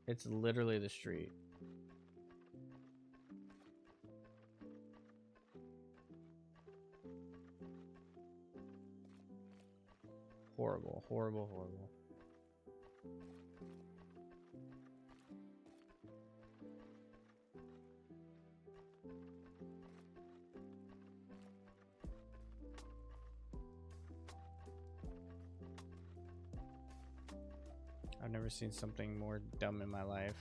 It's literally the street. Horrible, horrible, horrible. I've never seen something more dumb in my life.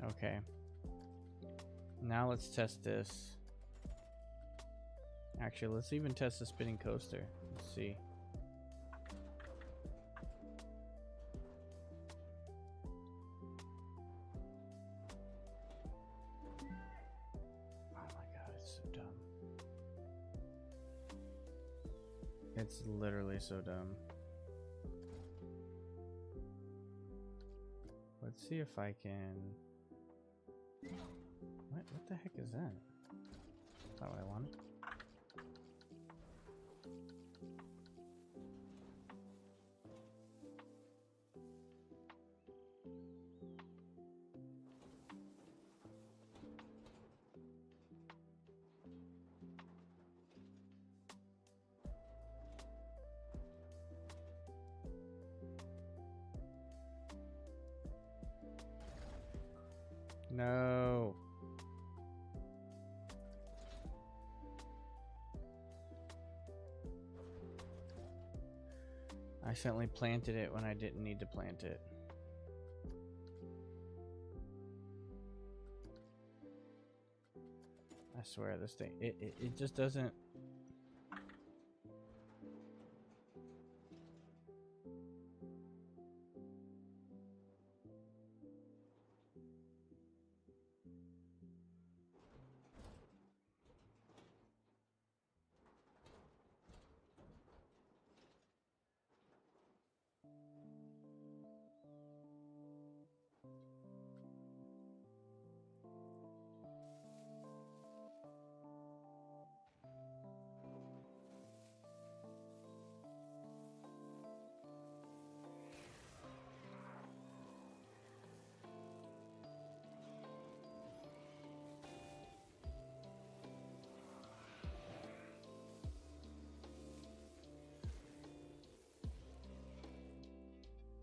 Okay. Now let's test this. Actually, let's even test the spinning coaster. Let's see. Oh my god, it's so dumb. It's literally so dumb. Let's see if I can... What the heck is that? Is that what I wanted? No. I accidentally planted it when I didn't need to plant it. I swear this thing, it just doesn't.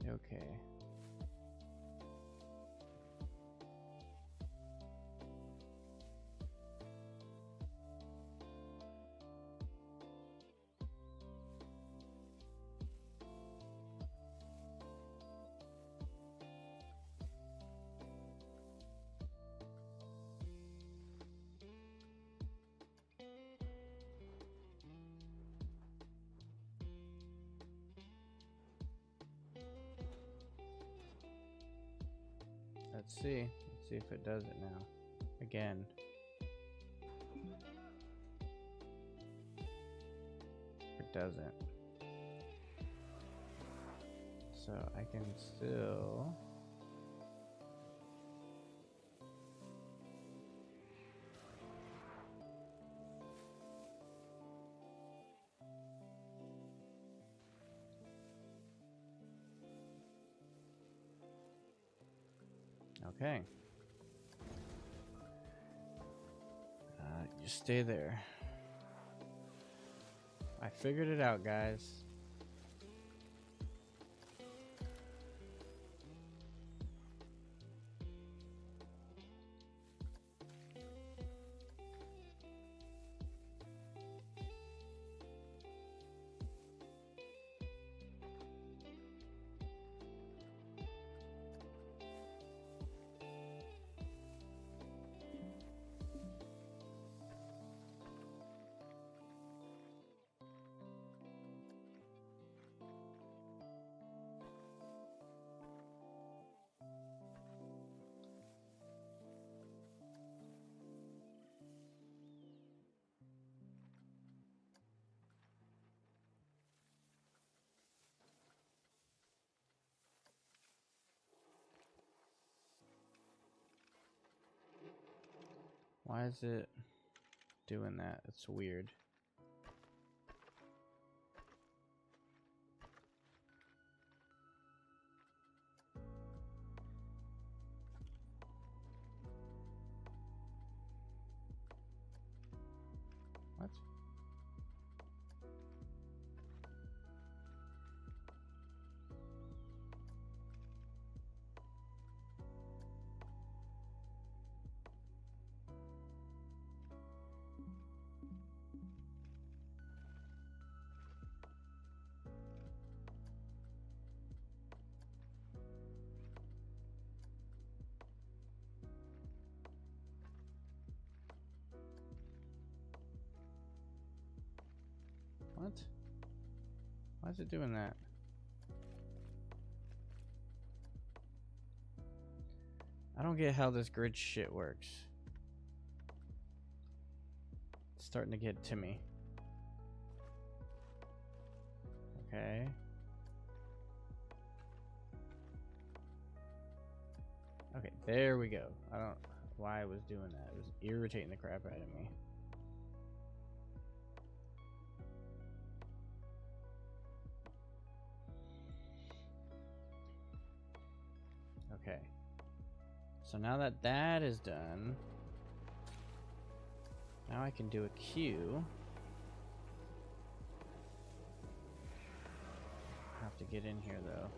Okay. Let's see. Let's see if it does it now. Again. It doesn't. So I can still... Okay. You stay there. I figured it out, guys. Why is it doing that? It's weird. What? What? Why is it doing that? I don't get how this grid shit works. It's starting to get to me. Okay. Okay, there we go. I don't know why I was doing that. It was irritating the crap out of me. Okay. So now that that is done, now I can do a queue. I have to get in here though.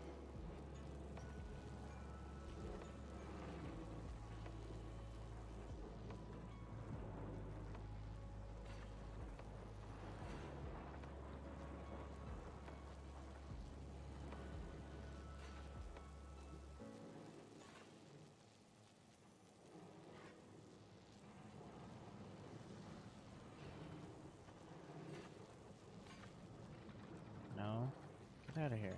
out of here.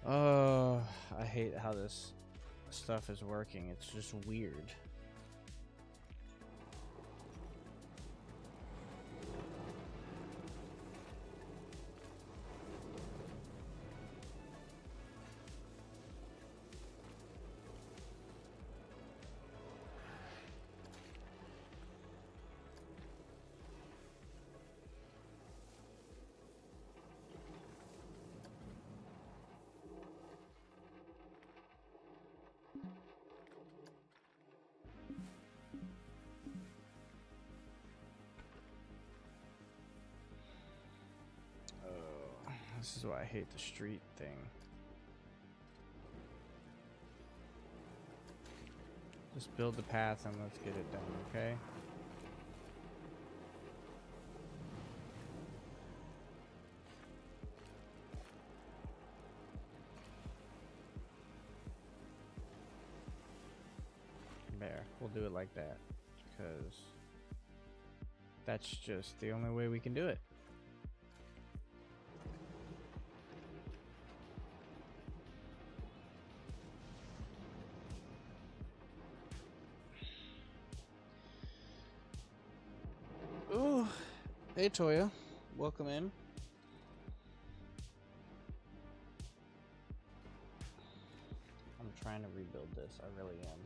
Oh, I hate how this stuff is working. It's just weird. This is why I hate the street thing. Just build the path and let's get it done, okay? There, we'll do it like that, because that's just the only way we can do it. Ooh, hey Toya, welcome in. I'm trying to rebuild this, I really am.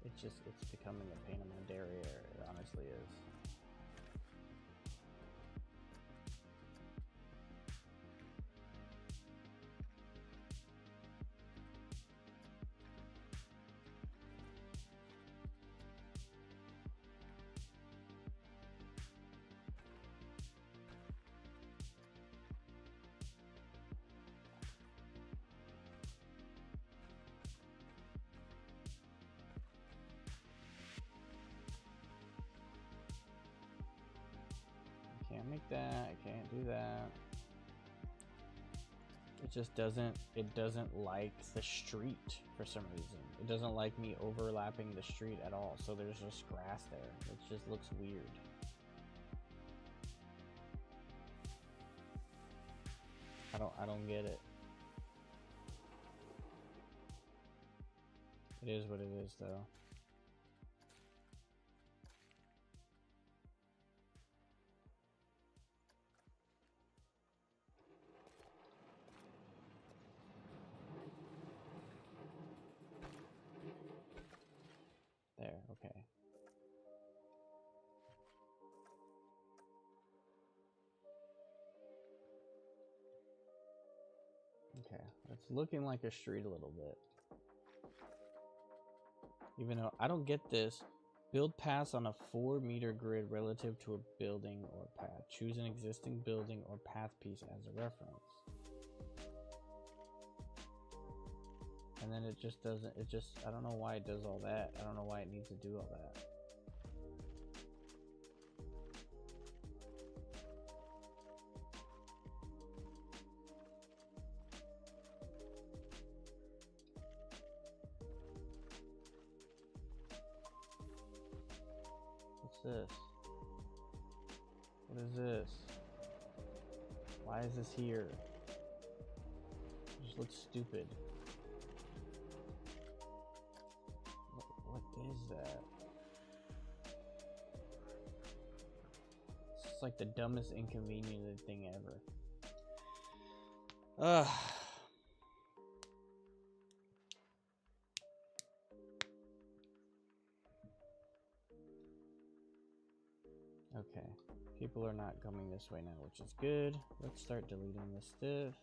It's becoming a pain in my derriere, it honestly is. Can't make that, I can't do that. It just doesn't like the street for some reason. It doesn't like me overlapping the street at all, so there's just grass there. It just looks weird. I don't get it. It is what it is though. There, okay. Okay, it's looking like a street a little bit. Even though I don't get this. Build paths on a 4-meter grid relative to a building or path. Choose an existing building or path piece as a reference. And then it just doesn't, I don't know why it does all that. I don't know why it needs to do all that. this? What is this? Why is this here? It just looks stupid. What is that? It's like the dumbest inconvenient thing ever. Ugh. Okay, people are not coming this way now, which is good. Let's start deleting this stuff.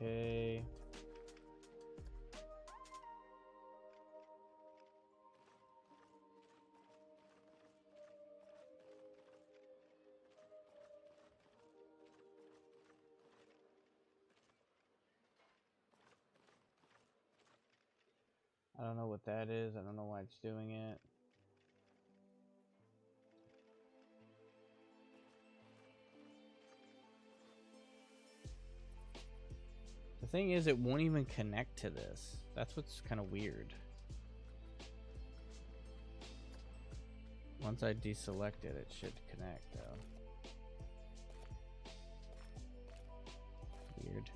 Okay. I don't know what that is. I don't know why it's doing it. The thing is, it won't even connect to this. That's what's kind of weird. Once I deselect it, it should connect, though. Weird.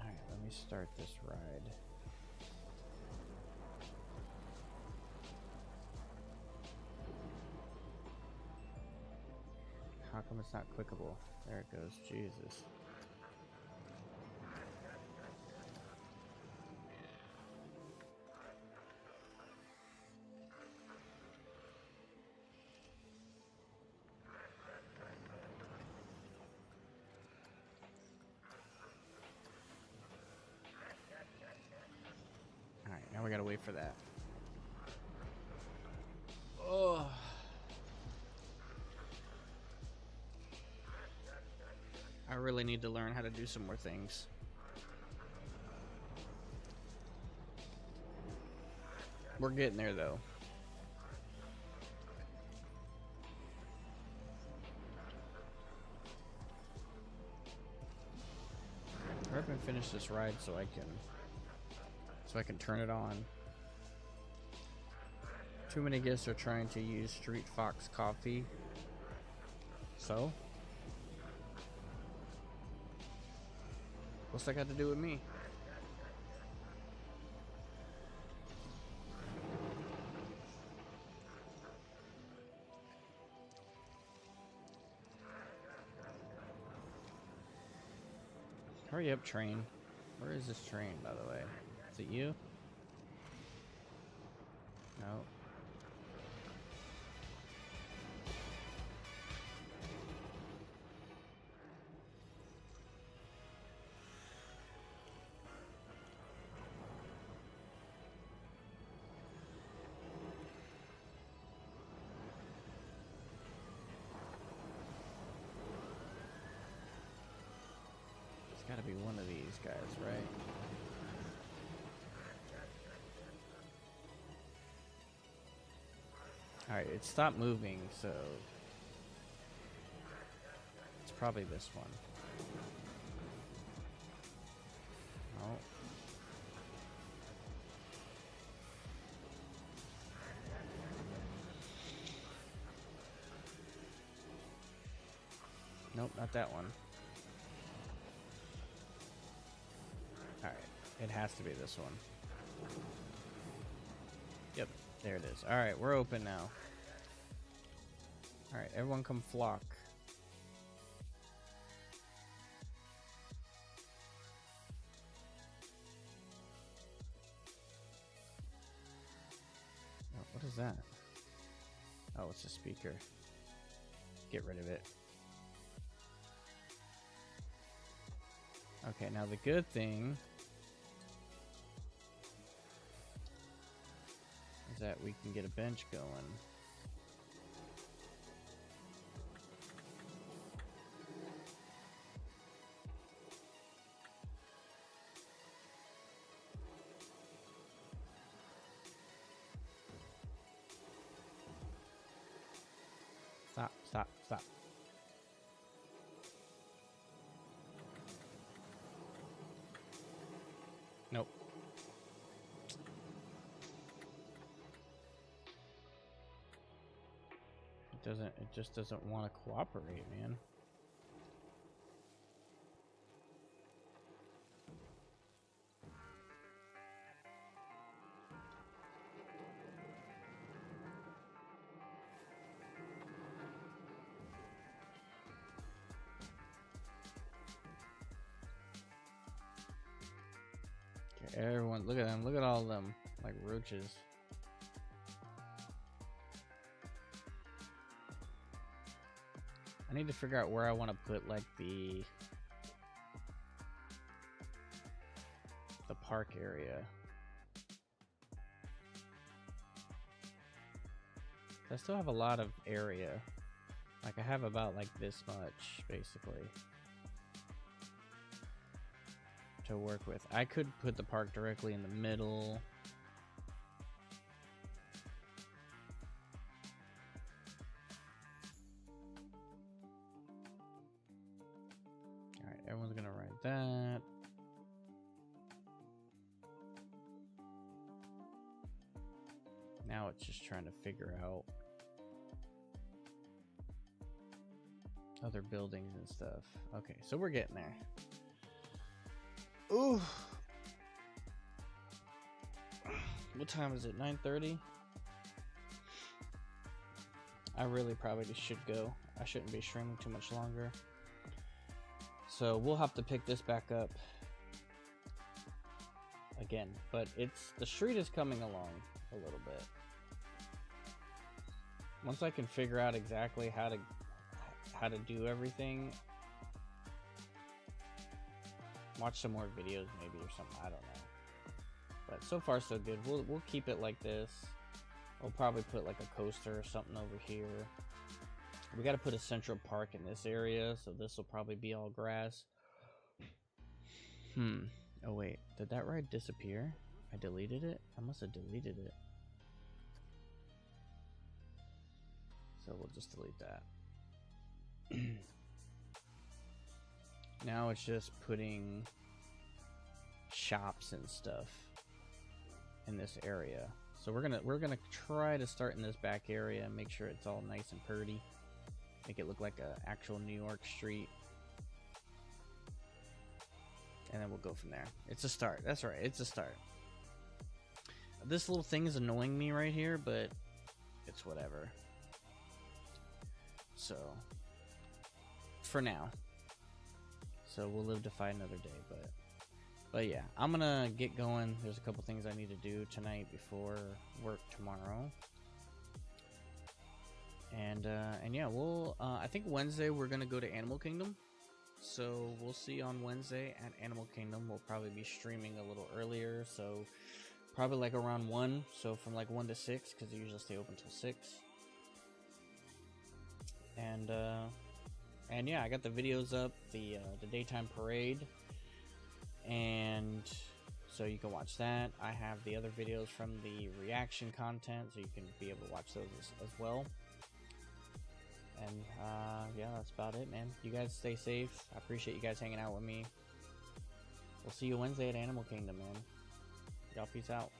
Alright, let me start this ride. How come it's not clickable? There it goes. Jesus. Alright, now we gotta wait for that. Oh. I really need to learn how to do some more things. We're getting there, though. Hurry up and finish this ride so I can turn it on. Too many guests are trying to use Street Fox coffee. So? What's that got to do with me? Hurry up, train. Where is this train, by the way? Is it you? No. It's gotta be one of these guys, right? Alright, it stopped moving, so it's probably this one. Oh. Nope, not that one. Alright, it has to be this one. Yep, there it is. Alright, we're open now. Alright, everyone come flock. Oh, what is that? Oh, it's a speaker. Get rid of it. Okay, now the good thing is that we can get a bench going. Stop, stop, stop. Nope. It just doesn't want to cooperate, man. Everyone, look at them. Look at all of them, like roaches. I need to figure out where I want to put like the park area. I still have a lot of area. Like I have about like this much basically to work with. I could put the park directly in the middle. Alright, everyone's gonna write that. Now it's just trying to figure out other buildings and stuff. Okay, so we're getting there. Ooh. What time is it? 9:30? I really probably just should go. I shouldn't be streaming too much longer. So we'll have to pick this back up again. But the street is coming along a little bit. Once I can figure out exactly how to do everything, watch some more videos maybe or something, I don't know. But so far so good. We'll keep it like this. We'll probably put like a coaster or something over here. We got to put a central park in this area, so this will probably be all grass. Oh wait, did that ride disappear? I deleted it? I must have deleted it. So we'll just delete that. Now it's just putting shops and stuff in this area. So we're gonna try to start in this back area and make sure it's all nice and pretty. Make it look like an actual New York street. And then we'll go from there. It's a start. That's right, it's a start. This little thing is annoying me right here, but it's whatever. So for now. So we'll live to fight another day, but yeah, I'm gonna get going. There's a couple things I need to do tonight before work tomorrow. And yeah, we'll I think Wednesday we're gonna go to Animal Kingdom. So we'll see on Wednesday at Animal Kingdom. We'll probably be streaming a little earlier, so probably like around 1, so from like 1 to 6, because they usually stay open till 6. And yeah, I got the videos up, the daytime parade, and so you can watch that. I have the other videos from the reaction content, so you can be able to watch those as well. And yeah, that's about it, man. You guys stay safe. I appreciate you guys hanging out with me. We'll see you Wednesday at Animal Kingdom, man. Y'all peace out.